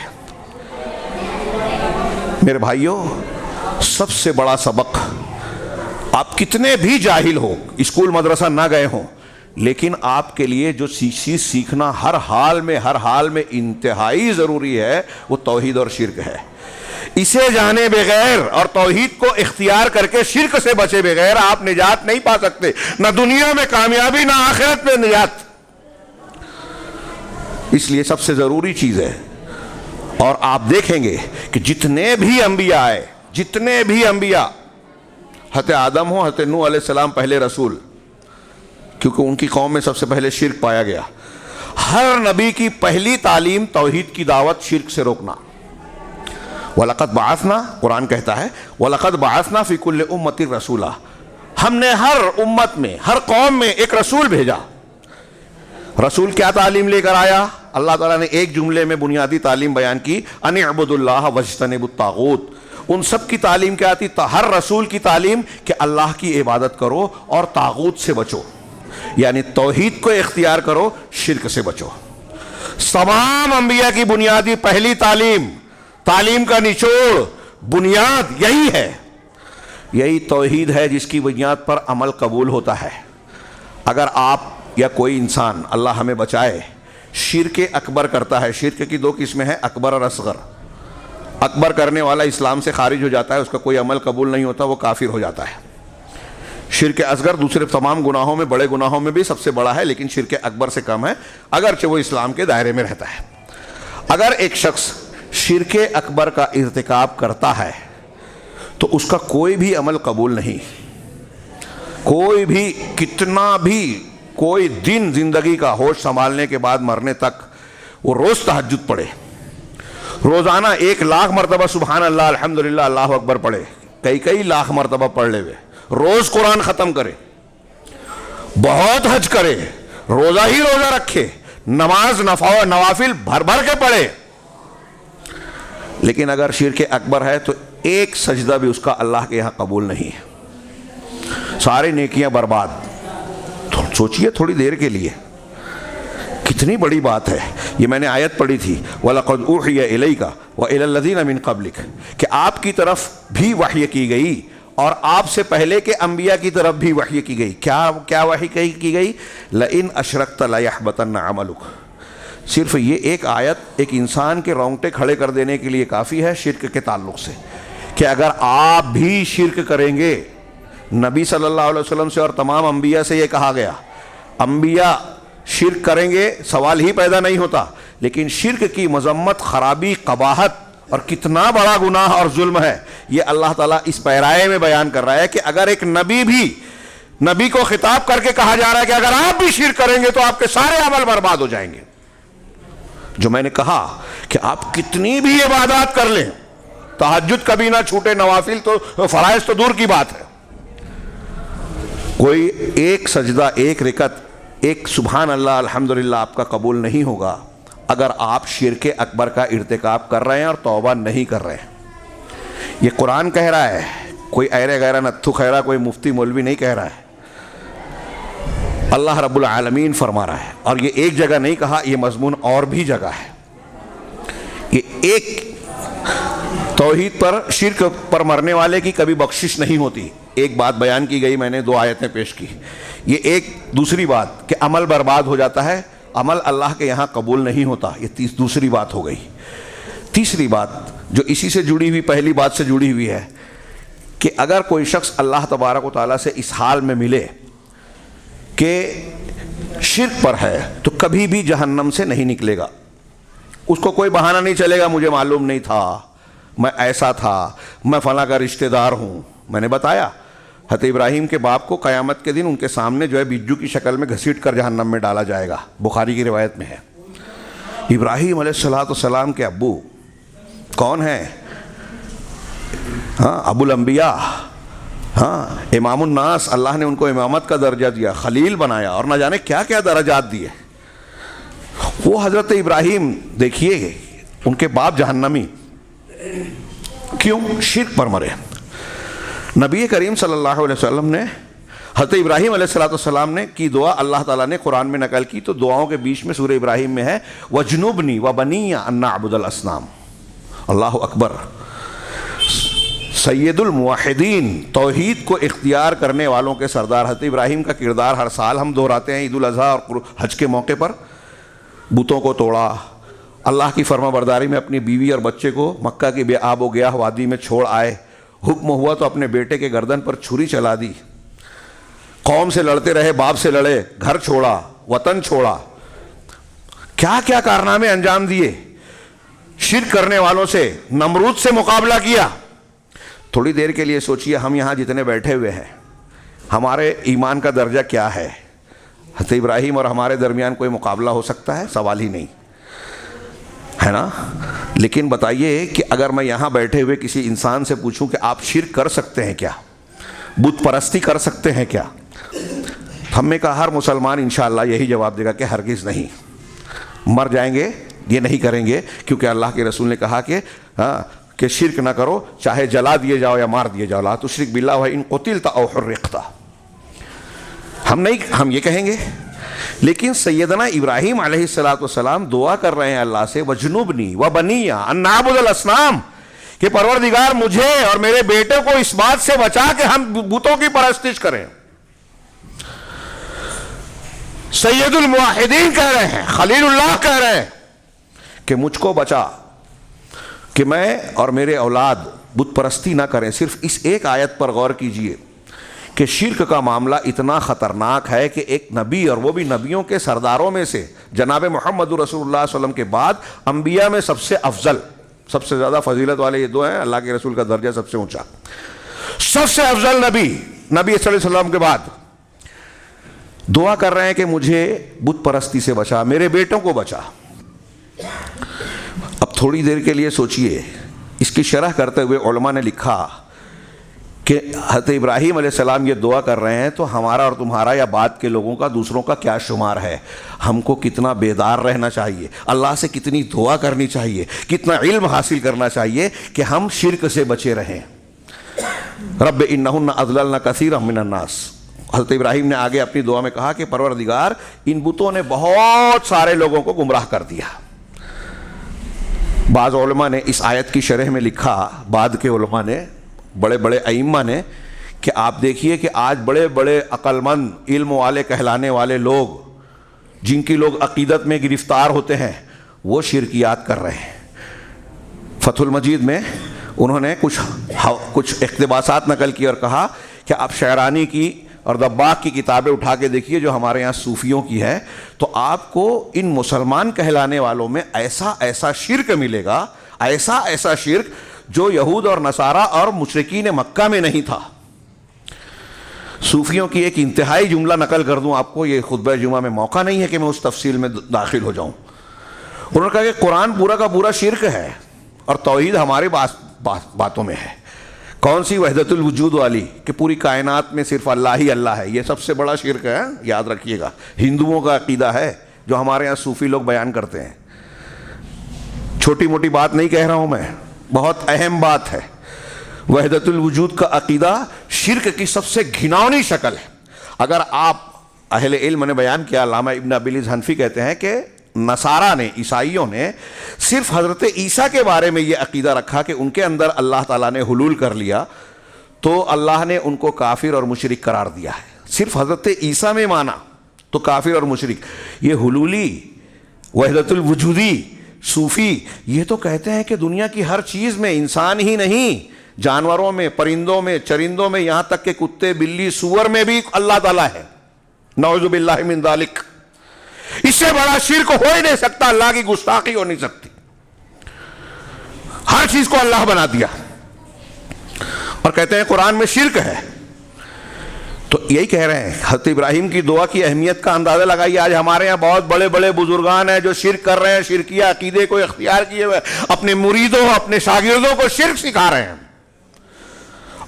میرے بھائیوں، سب سے بڑا سبق، آپ کتنے بھی جاہل ہو، اسکول مدرسہ نہ گئے ہوں، لیکن آپ کے لیے جو چیز سیکھنا ہر حال میں انتہائی ضروری ہے وہ توحید اور شرک ہے. اسے جانے بغیر اور توحید کو اختیار کر کے شرک سے بچے بغیر آپ نجات نہیں پا سکتے، نہ دنیا میں کامیابی نہ آخرت میں نجات. اس لیے سب سے ضروری چیز ہے. اور آپ دیکھیں گے کہ جتنے بھی انبیاء حضرت آدم ہو، حضرت نوح علیہ السلام پہلے رسول، کیونکہ ان کی قوم میں سب سے پہلے شرک پایا گیا. ہر نبی کی پہلی تعلیم توحید کی دعوت، شرک سے روکنا. وَلَقَدْ بَعَثْنَا، قرآن کہتا ہے وَلَقَدْ بَعَثْنَا فِي كُلِّ أُمَّةٍ رَسُولًا، ہم نے ہر امت میں، ہر قوم میں ایک رسول بھیجا. رسول کیا تعلیم لے کر آیا؟ اللہ تعالیٰ نے ایک جملے میں بنیادی تعلیم بیان کی، ان اعبدوا اللہ واجتنبوا الطاغوت. ان سب کی تعلیم کیا تھی؟ ہر رسول کی تعلیم کہ اللہ کی عبادت کرو اور طاغوت سے بچو، یعنی توحید کو اختیار کرو، شرک سے بچو. تمام انبیاء کی بنیادی پہلی تعلیم کا نچوڑ، بنیاد یہی ہے. یہی توحید ہے جس کی بنیاد پر عمل قبول ہوتا ہے. اگر آپ یا کوئی انسان، اللہ ہمیں بچائے، شرک اکبر کرتا ہے. شرک کی دو قسمیں ہیں، اکبر اور اصغر. اکبر کرنے والا اسلام سے خارج ہو جاتا ہے، اس کا کوئی عمل قبول نہیں ہوتا، وہ کافر ہو جاتا ہے. شرک اصغر دوسرے تمام گناہوں میں، بڑے گناہوں میں بھی سب سے بڑا ہے، لیکن شرک اکبر سے کم ہے، اگرچہ وہ اسلام کے دائرے میں رہتا ہے. اگر ایک شخص شرک اکبر کا ارتکاب کرتا ہے تو اس کا کوئی بھی عمل قبول نہیں. کوئی بھی، کتنا بھی، کوئی دن زندگی کا ہوش سنبھالنے کے بعد مرنے تک وہ روز تہجد پڑھے، روزانہ 1,00,000 مرتبہ سبحان اللہ، الحمدللہ، اللہ اکبر پڑھے، کئی لاکھ مرتبہ پڑھ لے، روز قرآن ختم کرے، بہت حج کرے، روزہ ہی روزہ رکھے، نماز نوافل بھر کے پڑھے، لیکن اگر شرک اکبر ہے تو ایک سجدہ بھی اس کا اللہ کے یہاں قبول نہیں ہے. سارے نیکیاں برباد. سوچئے تھوڑی دیر کے لیے، کتنی بڑی بات ہے. یہ میں نے آیت پڑھی تھی وَلَقَدْ أُوحِيَ إِلَيْكَ وَإِلَى الَّذِينَ مِن قَبْلِكَ، کہ آپ کی طرف بھی وحی کی گئی اور آپ سے پہلے کے انبیاء کی طرف بھی وحی کی گئی. کیا وحی کی گئی؟ لَإِنْ أَشْرَكْتَ لَيَحْبَطَنَّ عَمَلُكَ. صرف یہ ایک آیت ایک انسان کے رونگٹے کھڑے کر دینے کے لیے کافی ہے شرک کے تعلق سے، کہ اگر آپ بھی شرک کریں گے. نبی صلی اللہ علیہ وسلم سے اور تمام انبیاء سے یہ کہا گیا، انبیاء شرک کریں گے سوال ہی پیدا نہیں ہوتا، لیکن شرک کی مذمت، خرابی، قباحت اور کتنا بڑا گناہ اور ظلم ہے، یہ اللہ تعالیٰ اس پیرائے میں بیان کر رہا ہے کہ اگر ایک نبی کو خطاب کر کے کہا جا رہا ہے کہ اگر آپ بھی شرک کریں گے تو آپ کے سارے عمل برباد ہو جائیں گے. جو میں نے کہا کہ آپ کتنی بھی عبادات کر لیں، تہجد کبھی نہ چھوٹے، نوافل تو، فرائض تو دور کی بات ہے، کوئی ایک سجدہ، ایک رکعت، ایک سبحان اللہ الحمدللہ آپ کا قبول نہیں ہوگا اگر آپ شرک اکبر کا ارتکاب کر رہے ہیں اور توبہ نہیں کر رہے ہیں. یہ قرآن کہہ رہا ہے، کوئی ایرے غیرہ نتھو خیرہ کوئی مفتی مولوی نہیں کہہ رہا ہے، اللہ رب العالمین فرما رہا ہے۔ اور یہ ایک جگہ نہیں کہا، یہ مضمون اور بھی جگہ ہے۔ یہ ایک توحید پر، شرک پر مرنے والے کی کبھی بخشش نہیں ہوتی، ایک بات بیان کی گئی، میں نے 2 آیتیں پیش کی۔ یہ ایک دوسری بات کہ عمل برباد ہو جاتا ہے، عمل اللہ کے یہاں قبول نہیں ہوتا، یہ دوسری بات ہو گئی۔ تیسری بات جو اسی سے جڑی ہوئی، پہلی بات سے جڑی ہوئی ہے کہ اگر کوئی شخص اللہ تبارک و تعالیٰ سے اس حال میں ملے کہ شرک پر ہے تو کبھی بھی جہنم سے نہیں نکلے گا۔ اس کو کوئی بہانہ نہیں چلے گا، مجھے معلوم نہیں تھا، میں ایسا تھا، میں فلاں کا رشتہ دار ہوں۔ میں نے بتایا حضرت ابراہیم کے باپ کو قیامت کے دن ان کے سامنے جو ہے بجو کی شکل میں گھسیٹ کر جہنم میں ڈالا جائے گا، بخاری کی روایت میں ہے۔ ابراہیم علیہ السلام کے ابو کون ہیں؟ ابو الانبیاء، امام الناس، اللہ نے ان کو امامت کا درجہ دیا، خلیل بنایا، اور نہ جانے کیا کیا درجات دیے۔ وہ حضرت ابراہیم دیکھیے، ان کے باپ جہنمی، کیوں؟ شرک پر مرے۔ نبی کریم صلی اللہ علیہ وسلم نے حضرت ابراہیم علیہ السلام نے کی دعا اللہ تعالیٰ نے قرآن میں نقل کی، تو دعاؤں کے بیچ میں سورہ ابراہیم میں ہے وَجْنُبْنِي وَبَنِيَّ أَن نَعْبُدَ الْأَصْنَامَ۔ اللہ اکبر۔ سید الموحدین، توحید کو اختیار کرنے والوں کے سردار حضرت ابراہیم کا کردار ہر سال ہم دہراتے ہیں عید الاضحیٰ اور حج کے موقع پر۔ بتوں کو توڑا، اللہ کی فرما برداری میں اپنی بیوی اور بچے کو مکہ کی بے آب و گیاہ وادی میں چھوڑ آئے، حکم ہوا تو اپنے بیٹے کے گردن پر چھری چلا دی، قوم سے لڑتے رہے، باپ سے لڑے، گھر چھوڑا، وطن چھوڑا، کیا کیا کارنامے انجام دیے، شرک کرنے والوں سے، نمرود سے مقابلہ کیا۔ تھوڑی دیر کے لیے سوچئے، ہم یہاں جتنے بیٹھے ہوئے ہیں، ہمارے ایمان کا درجہ کیا ہے؟ حضرت ابراہیم اور ہمارے درمیان کوئی مقابلہ ہو سکتا ہے؟ سوال ہی نہیں ہے نا۔ لیکن بتائیے کہ اگر میں یہاں بیٹھے ہوئے کسی انسان سے پوچھوں کہ آپ شرک کر سکتے ہیں کیا، بت پرستی کر سکتے ہیں کیا، ہم میں کا ہر مسلمان انشاءاللہ یہی جواب دے گا کہ ہرگز نہیں، مر جائیں گے یہ نہیں کریں گے، کیونکہ اللہ کے رسول نے کہا کہ شرک نہ کرو، چاہے جلا دیے جاؤ یا مار دیے جاؤ، لا تشرک باللہ وان قتلت او حرقت۔ ہم یہ کہیں گے، لیکن سیدنا ابراہیم علیہ السلام دعا کر رہے ہیں اللہ سے وَجْنُبْنِي وَبَنِيَّ أَن نَعْبُدَ الْأَصْنَامَ، کہ پروردگار مجھے اور میرے بیٹے کو اس بات سے بچا کہ ہم بتوں کی پرستش کریں۔ سید الموحدین کہہ رہے ہیں، خلیل اللہ کہہ رہے ہیں کہ مجھ کو بچا کہ میں اور میرے اولاد بت پرستی نہ کریں۔ صرف اس ایک آیت پر غور کیجئے کہ شرک کا معاملہ اتنا خطرناک ہے کہ ایک نبی، اور وہ بھی نبیوں کے سرداروں میں سے، جناب محمد رسول اللہ صلی اللہ علیہ وسلم کے بعد انبیاء میں سب سے افضل، سب سے زیادہ فضیلت والے یہ دو ہیں، اللہ کے رسول کا درجہ سب سے اونچا، سب سے افضل نبی صلی اللہ علیہ وسلم کے بعد دعا کر رہے ہیں کہ مجھے بت پرستی سے بچا، میرے بیٹوں کو بچا۔ اب تھوڑی دیر کے لیے سوچئے، اس کی شرح کرتے ہوئے علماء نے لکھا کہ حضرت ابراہیم علیہ السلام یہ دعا کر رہے ہیں تو ہمارا اور تمہارا یا بعد کے لوگوں کا دوسروں کا کیا شمار ہے؟ ہم کو کتنا بیدار رہنا چاہیے، اللہ سے کتنی دعا کرنی چاہیے، کتنا علم حاصل کرنا چاہیے کہ ہم شرک سے بچے رہیں۔ رب انہن اضللن کثیرا من الناس، حضرت ابراہیم نے آگے اپنی دعا میں کہا کہ پروردگار ان بتوں نے بہت سارے لوگوں کو گمراہ کر دیا۔ بعض علماء نے اس آیت کی شرح میں لکھا، بعد کے علماء نے، بڑے بڑے ائمہ نے، کہ آپ دیکھیے کہ آج بڑے بڑے عقل مند علم والے کہلانے والے لوگ، جن کی لوگ عقیدت میں گرفتار ہوتے ہیں، وہ شرکیات کر رہے ہیں۔ فتح المجید میں انہوں نے کچھ اقتباسات نقل کی اور کہا کہ آپ شعرانی کی اور دباغ کی کتابیں اٹھا کے دیکھیے جو ہمارے یہاں صوفیوں کی ہے، تو آپ کو ان مسلمان کہلانے والوں میں ایسا ایسا شرک ملے گا، ایسا ایسا شرک جو یہود اور نصارہ اور مشرکین مکہ میں نہیں تھا۔ صوفیوں کی ایک انتہائی جملہ نقل کر دوں آپ کو، یہ خطبہ جمعہ میں موقع نہیں ہے کہ میں اس تفصیل میں داخل ہو جاؤں۔ انہوں نے کہا کہ قرآن پورا کا پورا شرک ہے اور توحید ہماری باتوں میں ہے۔ کون سی؟ وحدت الوجود والی، کہ پوری کائنات میں صرف اللہ ہی اللہ ہے، یہ سب سے بڑا شرک ہے، یاد رکھیے گا۔ ہندوؤں کا عقیدہ ہے جو ہمارے یہاں صوفی لوگ بیان کرتے ہیں۔ چھوٹی موٹی بات نہیں کہہ رہا ہوں میں، بہت اہم بات ہے۔ وحدت الوجود کا عقیدہ شرک کی سب سے گھناؤنی شکل ہے۔ اگر آپ اہل علم نے بیان کیا، علامہ ابن ابی العز حنفی کہتے ہیں کہ نصارہ نے، عیسائیوں نے صرف حضرت عیسیٰ کے بارے میں یہ عقیدہ رکھا کہ ان کے اندر اللہ تعالیٰ نے حلول کر لیا تو اللہ نے ان کو کافر اور مشرک قرار دیا ہے۔ صرف حضرت عیسیٰ میں مانا تو کافر اور مشرک۔ یہ حلولی، وحدت الوجودی، صوفی یہ تو کہتے ہیں کہ دنیا کی ہر چیز میں، انسان ہی نہیں، جانوروں میں، پرندوں میں، چرندوں میں، یہاں تک کہ کتے، بلی، سور میں بھی اللہ تعالیٰ ہے۔ نعوذ باللہ من ذالک۔ اس سے بڑا شرک ہو ہی نہیں سکتا، اللہ کی گستاخی ہو نہیں سکتی۔ ہر چیز کو اللہ بنا دیا اور کہتے ہیں قرآن میں شرک ہے۔ تو یہی کہہ رہے ہیں، حضرت ابراہیم کی دعا کی اہمیت کا اندازہ لگائیے۔ آج ہمارے یہاں بہت بڑے بڑے بزرگان ہیں جو شرک کر رہے ہیں، شرکیہ عقیدے کو اختیار کیے ہوئے اپنے مریدوں، اپنے شاگردوں کو شرک سکھا رہے ہیں،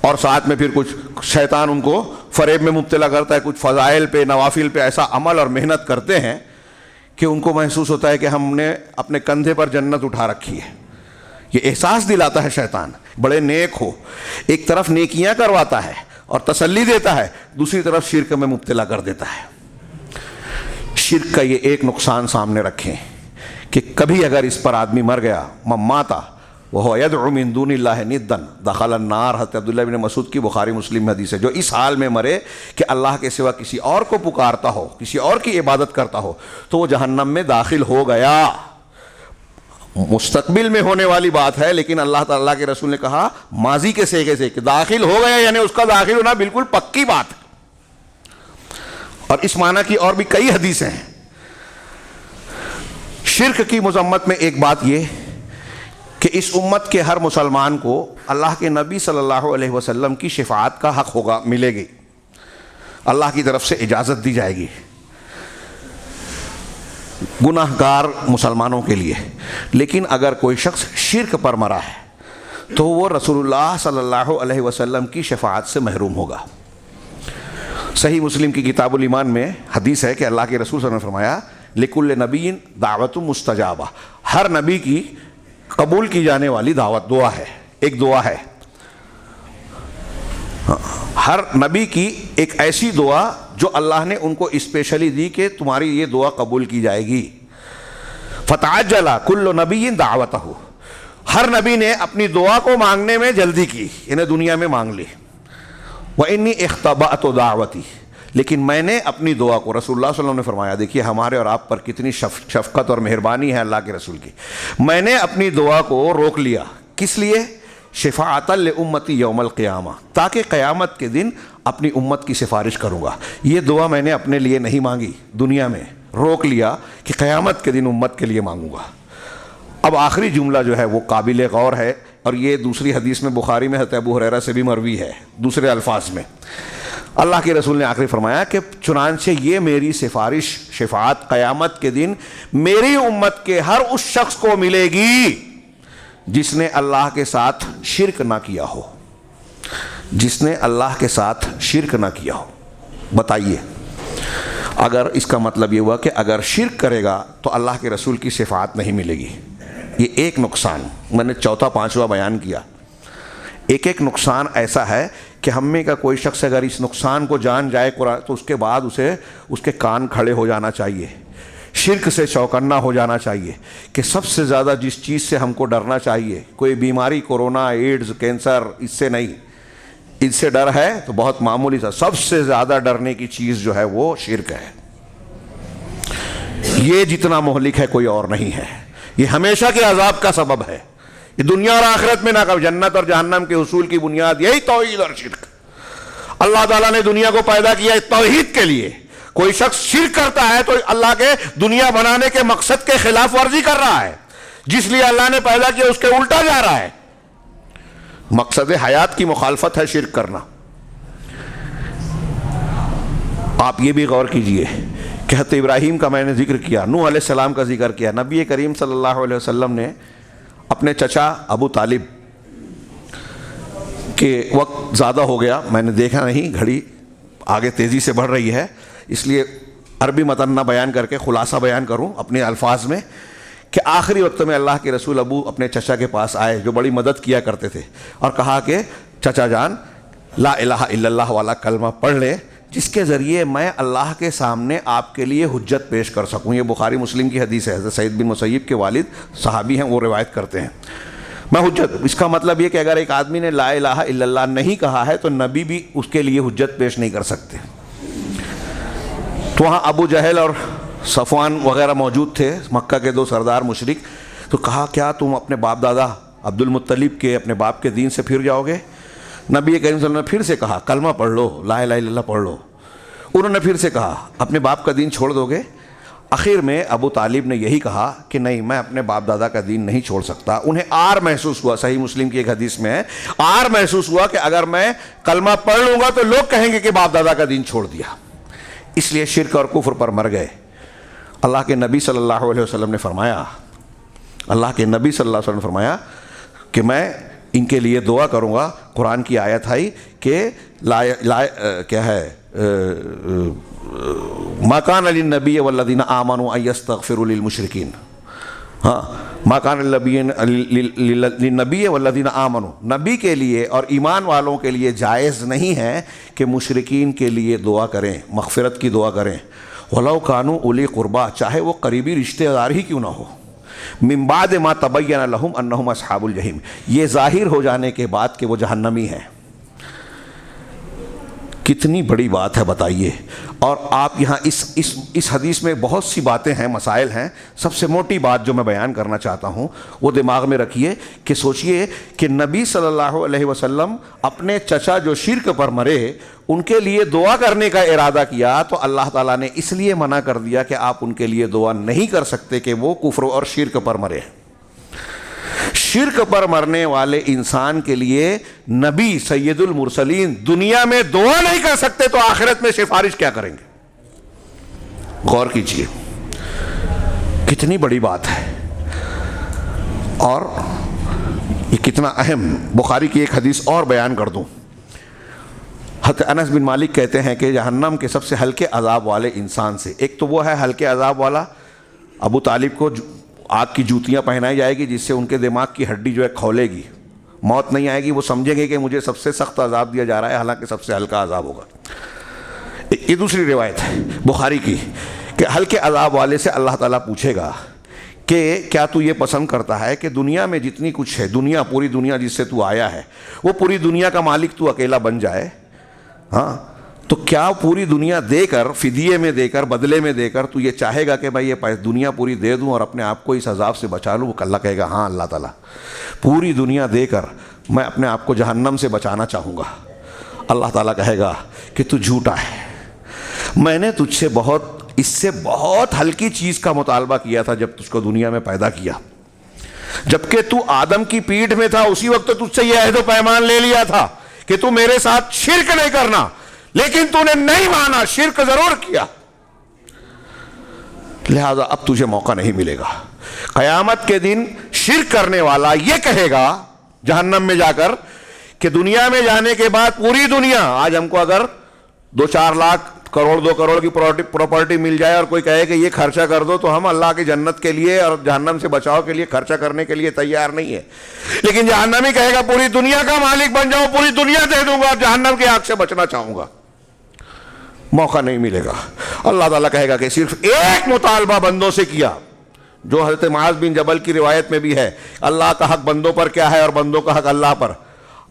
اور ساتھ میں پھر کچھ شیطان ان کو فریب میں مبتلا کرتا ہے، کچھ فضائل پہ، نوافل پہ ایسا عمل اور محنت کرتے ہیں کہ ان کو محسوس ہوتا ہے کہ ہم نے اپنے کندھے پر جنت اٹھا رکھی ہے۔ یہ احساس دلاتا ہے شیطان، بڑے نیک ہو، ایک طرف نیکیاں کرواتا ہے اور تسلی دیتا ہے، دوسری طرف شرک میں مبتلا کر دیتا ہے۔ شرک کا یہ ایک نقصان سامنے رکھیں کہ کبھی اگر اس پر آدمی مر گیا، مماتا وہ یدعو من دون اللہ ندن دخل النار، حضرت عبداللہ بن مسعود کی بخاری مسلم میں حدیث ہے، جو اس حال میں مرے کہ اللہ کے سوا کسی اور کو پکارتا ہو، کسی اور کی عبادت کرتا ہو، تو وہ جہنم میں داخل ہو گیا۔ مستقبل میں ہونے والی بات ہے، لیکن اللہ تعالیٰ کے رسول نے کہا ماضی کے صیغے سے کہ داخل ہو گیا، یعنی اس کا داخل ہونا بالکل پکی بات ہے۔ اور اس معنی کی اور بھی کئی حدیثیں ہیں۔ شرک کی مذمت میں ایک بات یہ کہ اس امت کے ہر مسلمان کو اللہ کے نبی صلی اللہ علیہ وسلم کی شفاعت کا حق ہوگا، ملے گی، اللہ کی طرف سے اجازت دی جائے گی گناہ گار مسلمانوں کے لیے۔ لیکن اگر کوئی شخص شرک پر مرا ہے تو وہ رسول اللہ صلی اللہ علیہ وسلم کی شفاعت سے محروم ہوگا۔ صحیح مسلم کی کتاب الایمان میں حدیث ہے کہ اللہ کے رسول صلی اللہ علیہ وسلم نے فرمایا لکل نبی دعوت مستجابہ، ہر نبی کی قبول کی جانے والی دعوت دعا ہے، ایک دعا ہے، ہر نبی کی ایک ایسی دعا جو اللہ نے ان کو اسپیشلی دی کہ تمہاری یہ دعا قبول کی جائے گی۔ فتعجل کل نبی دعوتہ، ہر نبی نے اپنی دعا کو مانگنے میں جلدی کی، انہیں دنیا میں مانگ لی۔ وانی اختبأت دعوتی، لیکن میں نے اپنی دعا کو، رسول اللہ صلی اللہ علیہ وسلم نے فرمایا، دیکھیے ہمارے اور آپ پر کتنی شفقت اور مہربانی ہے اللہ کے رسول کی، میں نے اپنی دعا کو روک لیا، کس لیے؟ شفاعۃ لامتی یوم القیامہ، تاکہ قیامت کے دن اپنی امت کی سفارش کروں گا۔ یہ دعا میں نے اپنے لیے نہیں مانگی دنیا میں، روک لیا کہ قیامت کے دن امت کے لیے مانگوں گا۔ اب آخری جملہ جو ہے وہ قابل غور ہے، اور یہ دوسری حدیث میں بخاری میں حضرت ابو ہریرہ سے بھی مروی ہے دوسرے الفاظ میں۔ اللہ کے رسول نے آخری فرمایا کہ چنانچہ یہ میری سفارش، شفاعت قیامت کے دن میری امت کے ہر اس شخص کو ملے گی جس نے اللہ کے ساتھ شرک نہ کیا ہو، جس نے اللہ کے ساتھ شرک نہ کیا ہو۔ بتائیے، اگر اس کا مطلب یہ ہوا کہ اگر شرک کرے گا تو اللہ کے رسول کی شفاعت نہیں ملے گی، یہ ایک نقصان میں نے چوتھا پانچواں بیان کیا۔ ایک ایک نقصان ایسا ہے کہ ہم میں کا کوئی شخص اگر اس نقصان کو جان جائے تو اس کے بعد اسے اس کے کان کھڑے ہو جانا چاہیے، شرک سے چوکنا ہو جانا چاہیے کہ سب سے زیادہ جس چیز سے ہم کو ڈرنا چاہیے، کوئی بیماری، کورونا، ایڈز، کینسر، اس سے نہیں، اس سے ڈر ہے تو بہت معمولی سا، سب سے زیادہ ڈرنے کی چیز جو ہے وہ شرک ہے۔ یہ جتنا مہلک ہے کوئی اور نہیں ہے، یہ ہمیشہ کے عذاب کا سبب ہے، یہ دنیا اور آخرت میں نہ کہ جنت اور جہنم کے حصول کی بنیاد یہی توحید اور شرک۔ اللہ تعالیٰ نے دنیا کو پیدا کیا ہے توحید کے لیے، کوئی شخص شرک کرتا ہے تو اللہ کے دنیا بنانے کے مقصد کے خلاف ورزی کر رہا ہے، جس لیے اللہ نے پیدا کیا اس کے الٹا جا رہا ہے۔ مقصد حیات کی مخالفت ہے شرک کرنا۔ آپ یہ بھی غور کیجئے کہ حضرت ابراہیم کا میں نے ذکر کیا، نوح علیہ السلام کا ذکر کیا، نبی کریم صلی اللہ علیہ وسلم نے اپنے چچا ابو طالب کے وقت زیادہ ہو گیا، میں نے دیکھا نہیں، گھڑی آگے تیزی سے بڑھ رہی ہے، اس لیے عربی متن نہ بیان کر کے خلاصہ بیان کروں اپنے الفاظ میں، کہ آخری وقت میں اللہ کے رسول ابو اپنے چچا کے پاس آئے جو بڑی مدد کیا کرتے تھے، اور کہا کہ چچا جان لا الہ الا اللہ والا کلمہ پڑھ لے جس کے ذریعے میں اللہ کے سامنے آپ کے لیے حجت پیش کر سکوں. یہ بخاری مسلم کی حدیث ہے. حضرت سعید بن مسیب کے والد صحابی ہیں, وہ روایت کرتے ہیں. میں حجت, اس کا مطلب یہ کہ اگر ایک آدمی نے لا الہ الا اللہ نہیں کہا ہے تو نبی بھی اس کے لیے حجت پیش نہیں کر سکتے. تو وہاں ابو جہل اور صفوان وغیرہ موجود تھے, مکہ کے 2 سردار مشرک. تو کہا کیا تم اپنے باپ دادا عبد المطلب کے اپنے باپ کے دین سے پھر جاؤ گے؟ نبی کریم صلی اللہ علیہ وسلم نے پھر سے کہا کلمہ پڑھ لو, لا الہ الا اللہ پڑھ لو. انہوں نے پھر سے کہا اپنے باپ کا دین چھوڑ دو گے؟ آخر میں ابو طالب نے یہی کہا کہ نہیں, میں اپنے باپ دادا کا دین نہیں چھوڑ سکتا. انہیں آر محسوس ہوا, صحیح مسلم کی ایک حدیث میں ہے, آر محسوس ہوا کہ اگر میں کلمہ پڑھ لوں گا تو لوگ کہیں گے کہ باپ دادا کا دین چھوڑ دیا. اس لیے شرک اور کفر پر مر گئے. اللہ کے نبی صلی اللہ علیہ وسلم نے فرمایا, اللہ کے نبی صلی اللہ علیہ وسلم نے فرمایا کہ میں ان کے لیے دعا کروں گا. قرآن کی آیت آئی کہ کیا ہے, ما کان للنبی والذین آمنوا ان یستغفروا للمشرکین. ہاں, ما کان للنبی والذین آمنوا, نبی کے لیے اور ایمان والوں کے لیے جائز نہیں ہے کہ مشرکین کے لیے دعا کریں, مغفرت کی دعا کریں. ولو کانوا اولی قربا, چاہے وہ قریبی رشتہ دار ہی کیوں نہ ہو. من بعد ما تبین لهم انہم اصحاب الجحیم, یہ ظاہر ہو جانے کے بعد کہ وہ جہنمی ہیں. کتنی بڑی بات ہے بتائیے. اور آپ یہاں اس حدیث میں بہت سی باتیں ہیں, مسائل ہیں. سب سے موٹی بات جو میں بیان کرنا چاہتا ہوں وہ دماغ میں رکھیے کہ سوچئے کہ نبی صلی اللہ علیہ وسلم اپنے چچا جو شرک پر مرے ان کے لیے دعا کرنے کا ارادہ کیا تو اللہ تعالیٰ نے اس لیے منع کر دیا کہ آپ ان کے لیے دعا نہیں کر سکتے کہ وہ کفر اور شرک پر مرے. شرک پر مرنے والے انسان کے لیے نبی سید المرسلین دنیا میں دعا نہیں کر سکتے تو آخرت میں سفارش کیا کریں گے؟ غور کیجئے, کتنی بڑی بات ہے اور یہ کتنا اہم. بخاری کی ایک حدیث اور بیان کر دوں. حضرت انس بن مالک کہتے ہیں کہ جہنم کے سب سے ہلکے عذاب والے انسان سے, ایک تو وہ ہے ہلکے عذاب والا, ابو طالب کو آگ کی جوتیاں پہنائی جائے گی جس سے ان کے دماغ کی ہڈی جو ہے کھولے گی, موت نہیں آئے گی, وہ سمجھیں گے کہ مجھے سب سے سخت عذاب دیا جا رہا ہے حالانکہ سب سے ہلکا عذاب ہوگا. یہ دوسری روایت ہے بخاری کی کہ ہلکے عذاب والے سے اللہ تعالیٰ پوچھے گا کہ کیا تو یہ پسند کرتا ہے کہ دنیا میں جتنی کچھ ہے, دنیا پوری دنیا جس سے تو آیا ہے وہ پوری دنیا کا مالک تو اکیلا بن جائے؟ ہاں, تو کیا پوری دنیا دے کر, فدیے میں دے کر, بدلے میں دے کر تو یہ چاہے گا کہ بھائی یہ دنیا پوری دے دوں اور اپنے آپ کو اس عذاب سے بچا لوں؟ اللہ کہے گا ہاں اللہ تعالیٰ, پوری دنیا دے کر میں اپنے آپ کو جہنم سے بچانا چاہوں گا. اللہ تعالیٰ کہے گا کہ تو جھوٹا ہے, میں نے تجھ سے اس سے بہت ہلکی چیز کا مطالبہ کیا تھا جب تجھ کو دنیا میں پیدا کیا, جبکہ تو آدم کی پیٹھ میں تھا اسی وقت تجھ سے یہ عہد و پیمان لے لیا تھا کہ تو میرے ساتھ شرک نہیں کرنا, لیکن تو نے نہیں مانا, شرک ضرور کیا, لہذا اب تجھے موقع نہیں ملے گا. قیامت کے دن شرک کرنے والا یہ کہے گا جہنم میں جا کر کہ دنیا میں جانے کے بعد پوری دنیا, آج ہم کو اگر 2-4 لاکھ کروڑ 2 کروڑ کی پراپرٹی مل جائے اور کوئی کہے کہ یہ خرچہ کر دو تو ہم اللہ کی جنت کے لیے اور جہنم سے بچاؤ کے لیے خرچہ کرنے کے لیے تیار نہیں ہے. لیکن جہنمی کہے گا پوری دنیا کا مالک بن جاؤ, پوری دنیا دے دوں گا اور جہنم کی آگ سے بچنا چاہوں گا, موقع نہیں ملے گا. اللہ تعالیٰ کہے گا کہ صرف ایک مطالبہ بندوں سے کیا, جو حضرت معاذ بن جبل کی روایت میں بھی ہے, اللہ کا حق بندوں پر کیا ہے اور بندوں کا حق اللہ پر.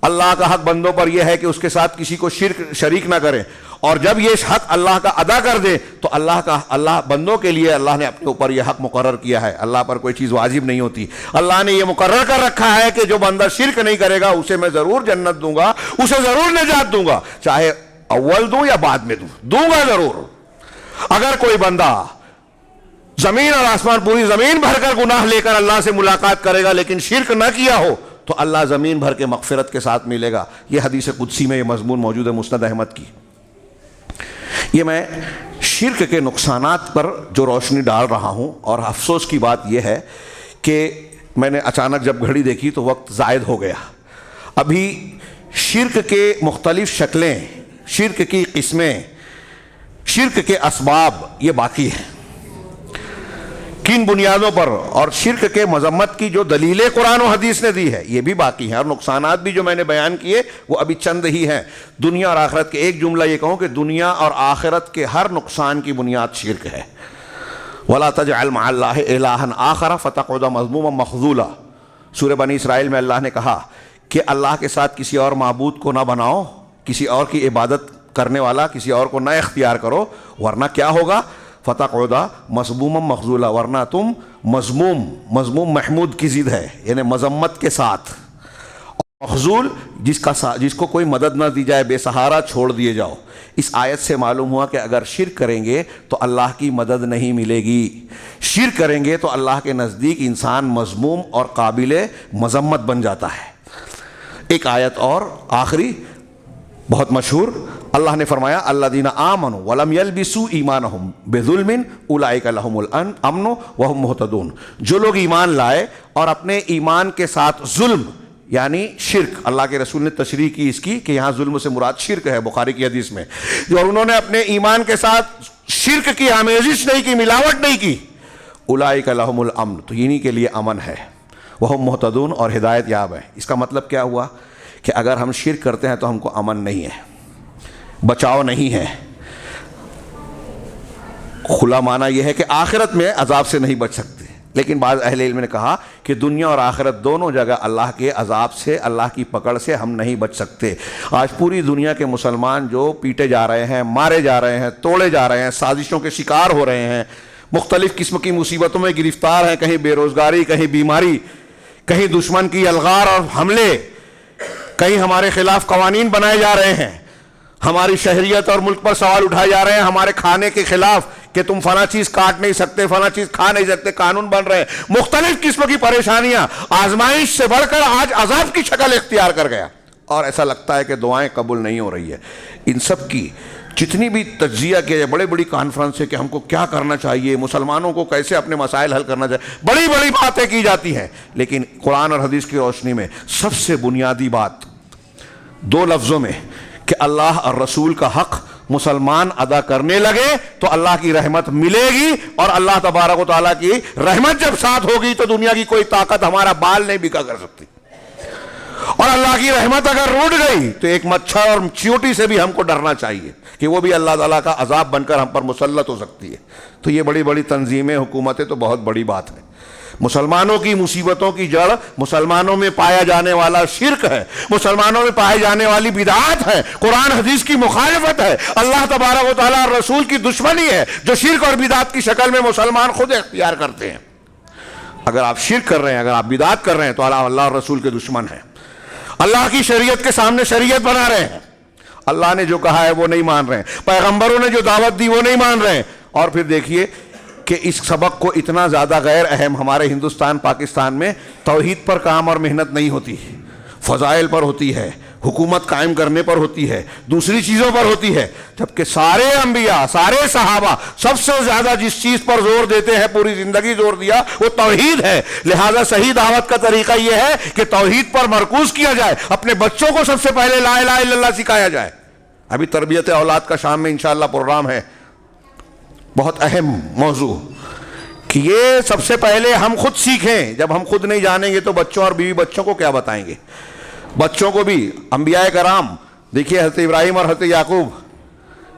اللہ کا حق بندوں پر یہ ہے کہ اس کے ساتھ کسی کو شریک نہ کریں, اور جب یہ حق اللہ کا ادا کر دے تو اللہ بندوں کے لیے اللہ نے اپنے اوپر یہ حق مقرر کیا ہے. اللہ پر کوئی چیز واجب نہیں ہوتی, اللہ نے یہ مقرر کر رکھا ہے کہ جو بندہ شرک نہیں کرے گا اسے میں ضرور جنت دوں گا, اسے ضرور نجات دوں گا, چاہے اول دوں یا بعد میں دوں گا ضرور. اگر کوئی بندہ زمین اور آسمان پوری زمین بھر کر گناہ لے کر اللہ سے ملاقات کرے گا لیکن شرک نہ کیا ہو تو اللہ زمین بھر کے مغفرت کے ساتھ ملے گا. یہ حدیث قدسی میں یہ مضمون موجود ہے مسند احمد کی. یہ میں شرک کے نقصانات پر جو روشنی ڈال رہا ہوں, اور افسوس کی بات یہ ہے کہ میں نے اچانک جب گھڑی دیکھی تو وقت زائد ہو گیا. ابھی شرک کے مختلف شکلیں, شرک کی قسمیں, شرک کے اسباب یہ باقی ہیں کن بنیادوں پر، اور شرک کے مذمت کی جو دلیلیں قرآن و حدیث نے دی ہے یہ بھی باقی ہیں، اور نقصانات بھی جو میں نے بیان کیے وہ ابھی چند ہی ہیں دنیا اور آخرت کے۔ ایک جملہ یہ کہوں کہ دنیا اور آخرت کے ہر نقصان کی بنیاد شرک ہے۔ وَلَا تَجْعَلْ مَعَ اللَّهِ إِلَٰهًا آخَرَ فَتَقْعُدَ مَذْمُومًا مَخْذُولًا۔ سورہ بنی اسرائیل میں اللہ نے کہا کہ اللہ کے ساتھ کسی اور معبود کو نہ بناؤ، کسی اور کی عبادت کرنے والا کسی اور کو نہ اختیار کرو، ورنہ کیا ہوگا؟ فَتَقْعُدَ مَذْمُومًا مَخْذُولًا، ورنہ تم مذموم محمود کی ضد ہے، یعنی مذمت کے ساتھ، مخذول جس کو کوئی مدد نہ دی جائے، بے سہارا چھوڑ دیے جاؤ۔ اس آیت سے معلوم ہوا کہ اگر شرک کریں گے تو اللہ کی مدد نہیں ملے گی، شرک کریں گے تو اللہ کے نزدیک انسان مذموم اور قابل مذمت بن جاتا ہے۔ ایک آیت اور آخری بہت مشہور، اللہ نے فرمایا الذین آمنوا ولم یلبسوا ایمانہم بظلم اولئک لہم الامن وہم مہتدون۔ جو لوگ ایمان لائے اور اپنے ایمان کے ساتھ ظلم یعنی شرک، اللہ کے رسول نے تشریح کی اس کی کہ یہاں ظلم سے مراد شرک ہے بخاری کی حدیث میں، اور انہوں نے اپنے ایمان کے ساتھ شرک کی آمیزش نہیں کی، ملاوٹ نہیں کی، اولئک لہم الامن، تو انہی کے لیے امن ہے، وہم مہتدون، اور ہدایت یاب ہے۔ اس کا مطلب کیا ہوا کہ اگر ہم شرک کرتے ہیں تو ہم کو امن نہیں ہے، بچاؤ نہیں ہے۔ کھلا معنی یہ ہے کہ آخرت میں عذاب سے نہیں بچ سکتے، لیکن بعض اہل علم نے کہا کہ دنیا اور آخرت دونوں جگہ اللہ کے عذاب سے، اللہ کی پکڑ سے ہم نہیں بچ سکتے۔ آج پوری دنیا کے مسلمان جو پیٹے جا رہے ہیں، مارے جا رہے ہیں، توڑے جا رہے ہیں، سازشوں کے شکار ہو رہے ہیں، مختلف قسم کی مصیبتوں میں گرفتار ہیں، کہیں بے روزگاری، کہیں بیماری، کہیں دشمن کی الغار اور حملے، کہیں ہمارے خلاف قوانین بنائے جا رہے ہیں، ہماری شہریت اور ملک پر سوال اٹھائے جا رہے ہیں، ہمارے کھانے کے خلاف کہ تم فلاں چیز کاٹ نہیں سکتے، فلاں چیز کھا نہیں سکتے، قانون بن رہے ہیں، مختلف قسم کی پریشانیاں، آزمائش سے بڑھ کر آج عذاب کی شکل اختیار کر گیا، اور ایسا لگتا ہے کہ دعائیں قبول نہیں ہو رہی ہے۔ ان سب کی جتنی بھی تجزیہ کیا جائے، بڑے بڑی کانفرنس ہے کہ ہم کو کیا کرنا چاہیے، مسلمانوں کو کیسے اپنے مسائل حل کرنا چاہیے، بڑی بڑی باتیں کی جاتی ہیں، لیکن قرآن اور حدیث کی روشنی میں سب سے بنیادی بات دو لفظوں میں کہ اللہ اور رسول کا حق مسلمان ادا کرنے لگے تو اللہ کی رحمت ملے گی، اور اللہ تبارک و تعالیٰ کی رحمت جب ساتھ ہوگی تو دنیا کی کوئی طاقت ہمارا بال نہیں بکا کر سکتی، اور اللہ کی رحمت اگر روٹ گئی تو ایک مچھر اور چیونٹی سے بھی ہم کو ڈرنا چاہیے کہ وہ بھی اللہ تعالیٰ کا عذاب بن کر ہم پر مسلط ہو سکتی ہے۔ تو یہ بڑی بڑی تنظیمیں، حکومتیں تو بہت بڑی بات ہے۔ مسلمانوں کی مصیبتوں کی جڑ مسلمانوں میں پایا جانے والا شرک ہے، مسلمانوں میں پائی جانے والی بدعات ہے، قرآن حدیث کی مخالفت ہے، اللہ تبارک و تعالیٰ اور رسول کی دشمنی ہے، جو شرک اور بدعات کی شکل میں مسلمان خود اختیار کرتے ہیں۔ اگر آپ شرک کر رہے ہیں، اگر آپ بدعات کر رہے ہیں تو اللہ اور رسول کے دشمن ہیں، اللہ کی شریعت کے سامنے شریعت بنا رہے ہیں، اللہ نے جو کہا ہے وہ نہیں مان رہے ہیں، پیغمبروں نے جو دعوت دی وہ نہیں مان رہے ہیں۔ اور پھر دیکھیے کہ اس سبق کو اتنا زیادہ غیر اہم ہمارے ہندوستان پاکستان میں توحید پر کام اور محنت نہیں ہوتی، فضائل پر ہوتی ہے، حکومت قائم کرنے پر ہوتی ہے، دوسری چیزوں پر ہوتی ہے، جبکہ سارے انبیاء، سارے صحابہ سب سے زیادہ جس چیز پر زور دیتے ہیں، پوری زندگی زور دیا، وہ توحید ہے۔ لہذا صحیح دعوت کا طریقہ یہ ہے کہ توحید پر مرکوز کیا جائے، اپنے بچوں کو سب سے پہلے لا الہ الا اللہ سکھایا جائے۔ ابھی تربیت اولاد کا شام میں انشاءاللہ پروگرام ہے، بہت اہم موضوع، کہ یہ سب سے پہلے ہم خود سیکھیں۔ جب ہم خود نہیں جانیں گے تو بچوں اور بیوی بچوں کو کیا بتائیں گے؟ بچوں کو بھی انبیاء کرام دیکھیے، حضرت ابراہیم اور حضرت یعقوب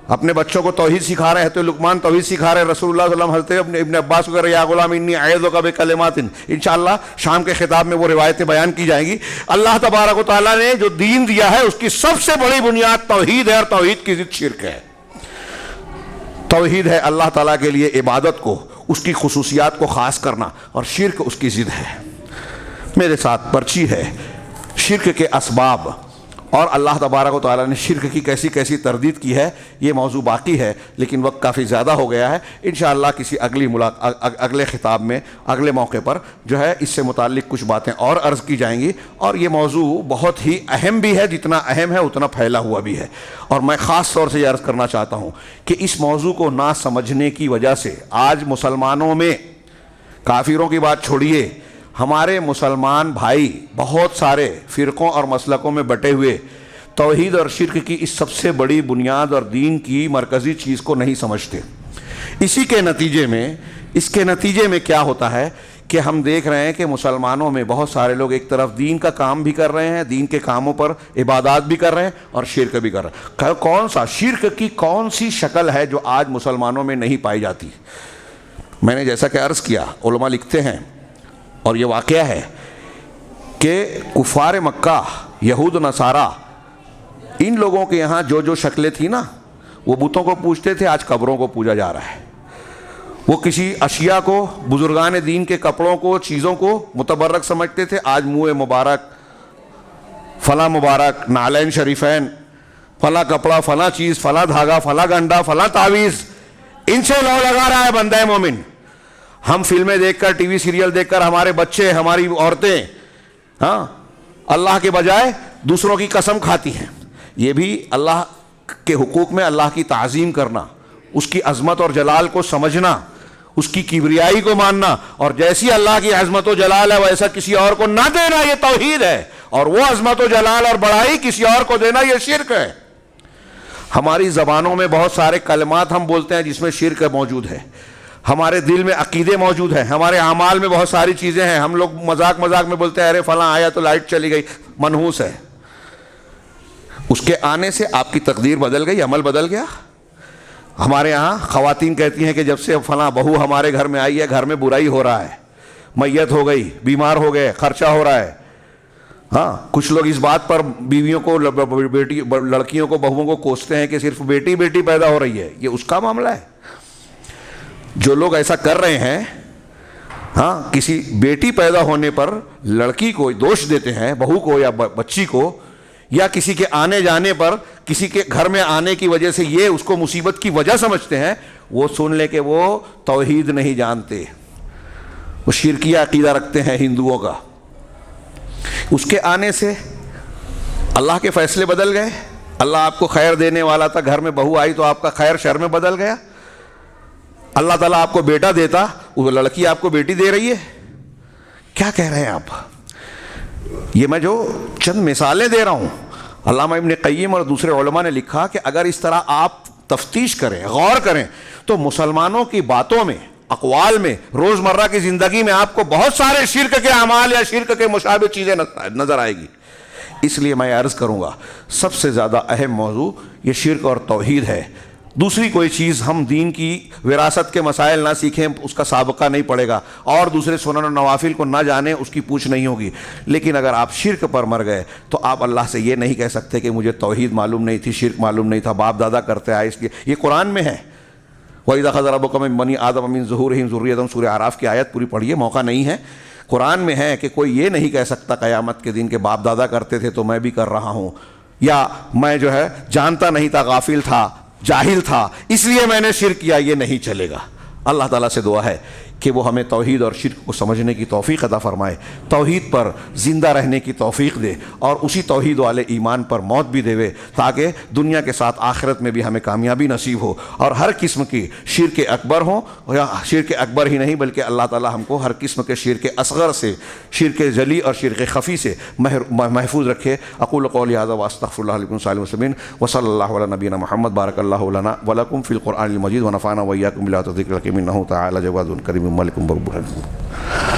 اپنے بچوں کو توحید سکھا رہے ہیں، حضرت لقمان توحید سکھا رہے ہیں، رسول اللہ صلی اللہ علیہ وسلم حضرت ابن عباس کو کہہ رہے ہیں یا غلام انی اعوذک بکلمات، انشاءاللہ شام کے خطاب میں وہ روایتیں بیان کی جائیں گی۔ اللہ تبارک و تعالیٰ نے جو دین دیا ہے اس کی سب سے بڑی بنیاد توحید ہے، اور توحید کی ضد شرک ہے۔ توحید ہے اللہ تعالیٰ کے لیے عبادت کو، اس کی خصوصیات کو خاص کرنا، اور شرک اس کی ضد ہے۔ میرے ساتھ پرچی ہے شرک کے اسباب، اور اللہ تبارک و تعالیٰ نے شرک کی کیسی کیسی تردید کی ہے۔ یہ موضوع باقی ہے لیکن وقت کافی زیادہ ہو گیا ہے، انشاءاللہ کسی اگلے خطاب میں، اگلے موقع پر جو ہے اس سے متعلق کچھ باتیں اور عرض کی جائیں گی۔ اور یہ موضوع بہت ہی اہم بھی ہے، جتنا اہم ہے اتنا پھیلا ہوا بھی ہے، اور میں خاص طور سے یہ عرض کرنا چاہتا ہوں کہ اس موضوع کو نہ سمجھنے کی وجہ سے آج مسلمانوں میں، کافروں کی بات چھوڑیے، ہمارے مسلمان بھائی بہت سارے فرقوں اور مسلکوں میں بٹے ہوئے توحید اور شرک کی اس سب سے بڑی بنیاد اور دین کی مرکزی چیز کو نہیں سمجھتے۔ اسی کے نتیجے میں اس کے نتیجے میں کیا ہوتا ہے کہ ہم دیکھ رہے ہیں کہ مسلمانوں میں بہت سارے لوگ ایک طرف دین کا کام بھی کر رہے ہیں، دین کے کاموں پر عبادات بھی کر رہے ہیں، اور شرک بھی کر رہے ہیں۔ کون سا شرک کی کون سی شکل ہے جو آج مسلمانوں میں نہیں پائی جاتی؟ میں نے جیسا کہ عرض کیا، علماء لکھتے ہیں اور یہ واقعہ ہے کہ کفار مکہ، یہود و نصارہ، ان لوگوں کے یہاں جو جو شکلیں تھیں نا، وہ بتوں کو پوجتے تھے، آج قبروں کو پوجا جا رہا ہے۔ وہ کسی اشیاء کو، بزرگان دین کے کپڑوں کو، چیزوں کو متبرک سمجھتے تھے، آج منہ مبارک، فلاں مبارک، نعلین شریفین، فلاں کپڑا، فلاں چیز، فلاں دھاگا، فلاں گنڈا، فلاں تعویذ، ان سے لو لگا رہا ہے بندہ مومن۔ ہم فلمیں دیکھ کر، ٹی وی سیریل دیکھ کر، ہمارے بچے، ہماری عورتیں اللہ کے بجائے دوسروں کی قسم کھاتی ہیں۔ یہ بھی اللہ کے حقوق میں اللہ کی تعظیم کرنا، اس کی عظمت اور جلال کو سمجھنا، اس کی کبریائی کو ماننا، اور جیسی اللہ کی عظمت و جلال ہے ویسا کسی اور کو نہ دینا، یہ توحید ہے۔ اور وہ عظمت و جلال اور بڑائی کسی اور کو دینا، یہ شرک ہے۔ ہماری زبانوں میں بہت سارے کلمات ہم بولتے ہیں جس میں شرک موجود ہے، ہمارے دل میں عقیدے موجود ہیں، ہمارے اعمال میں بہت ساری چیزیں ہیں۔ ہم لوگ مذاق مذاق میں بولتے ہیں ارے فلاں آیا تو لائٹ چلی گئی، منحوس ہے۔ اس کے آنے سے آپ کی تقدیر بدل گئی، عمل بدل گیا۔ ہمارے یہاں خواتین کہتی ہیں کہ جب سے فلاں بہو ہمارے گھر میں آئی ہے، گھر میں برائی ہو رہا ہے، میت ہو گئی، بیمار ہو گئے، خرچہ ہو رہا ہے۔ کچھ لوگ اس بات پر بیویوں کو، لڑکیوں کو، بہوؤں کو کوستے ہیں کہ صرف بیٹی بیٹی پیدا ہو رہی ہے۔ یہ اس کا معاملہ ہے۔ جو لوگ ایسا کر رہے ہیں، کسی بیٹی پیدا ہونے پر لڑکی کو دوش دیتے ہیں، بہو کو یا بچی کو، یا کسی کے آنے جانے پر، کسی کے گھر میں آنے کی وجہ سے یہ اس کو مصیبت کی وجہ سمجھتے ہیں، وہ سن لے کہ وہ توحید نہیں جانتے، وہ شرکیہ عقیدہ رکھتے ہیں ہندوؤں کا۔ اس کے آنے سے اللہ کے فیصلے بدل گئے۔ اللہ آپ کو خیر دینے والا تھا، گھر میں بہو آئی تو آپ کا خیر شر میں بدل گیا۔ اللہ تعالیٰ آپ کو بیٹا دیتا، وہ لڑکی آپ کو بیٹی دے رہی ہے۔ کیا کہہ رہے ہیں آپ؟ یہ میں جو چند مثالیں دے رہا ہوں، علامہ ابن قیم اور دوسرے علماء نے لکھا کہ اگر اس طرح آپ تفتیش کریں، غور کریں، تو مسلمانوں کی باتوں میں، اقوال میں، روزمرہ کی زندگی میں آپ کو بہت سارے شرک کے اعمال یا شرک کے مشابہ چیزیں نظر آئے گی۔ اس لیے میں عرض کروں گا، سب سے زیادہ اہم موضوع یہ شرک اور توحید ہے۔ دوسری کوئی چیز، ہم دین کی وراثت کے مسائل نہ سیکھیں، اس کا سابقہ نہیں پڑے گا، اور دوسرے سنن و نوافل کو نہ جانیں، اس کی پوچھ نہیں ہوگی۔ لیکن اگر آپ شرک پر مر گئے تو آپ اللہ سے یہ نہیں کہہ سکتے کہ مجھے توحید معلوم نہیں تھی، شرک معلوم نہیں تھا، باپ دادا کرتے آئے اس لیے۔ یہ قرآن میں ہے، وَإِذَا أَخَذَ رَبُّكَ مِن بَنِي آدَمَ مِن ظُهُورِهِمْ ذُرِّيَّتَهُمْ، سورہ اعراف کی آیت پوری پڑھیے، موقع نہیں ہے۔ قرآن میں ہے کہ کوئی یہ نہیں کہہ سکتا قیامت کے دن کہ باپ دادا کرتے تھے تو میں بھی کر رہا ہوں، یا میں جو ہے جانتا نہیں تھا، غافل تھا، جاہل تھا، اس لیے میں نے شرک کیا۔ یہ نہیں چلے گا۔ اللہ تعالیٰ سے دعا ہے کہ وہ ہمیں توحید اور شرک کو سمجھنے کی توفیق عطا فرمائے، توحید پر زندہ رہنے کی توفیق دے، اور اسی توحید والے ایمان پر موت بھی دے، تاکہ دنیا کے ساتھ آخرت میں بھی ہمیں کامیابی نصیب ہو، اور ہر قسم کی شرک اکبر ہو، یا شرک اکبر ہی نہیں بلکہ اللہ تعالیٰ ہم کو ہر قسم کے شرک اصغر سے، شرک جلی اور شرک خفی سے محفوظ رکھے۔ اقول قولی ھذا واستغفر اللہ لکم سائر المسلمین، وصلی اللہ علی نبینا محمد، بارک اللہ لنا ولکم فی القرآن المجید، ونفعنا وإیاکم بالآیات والذکر الحکیم، انہ تعالی جواد کریم ملک برب۔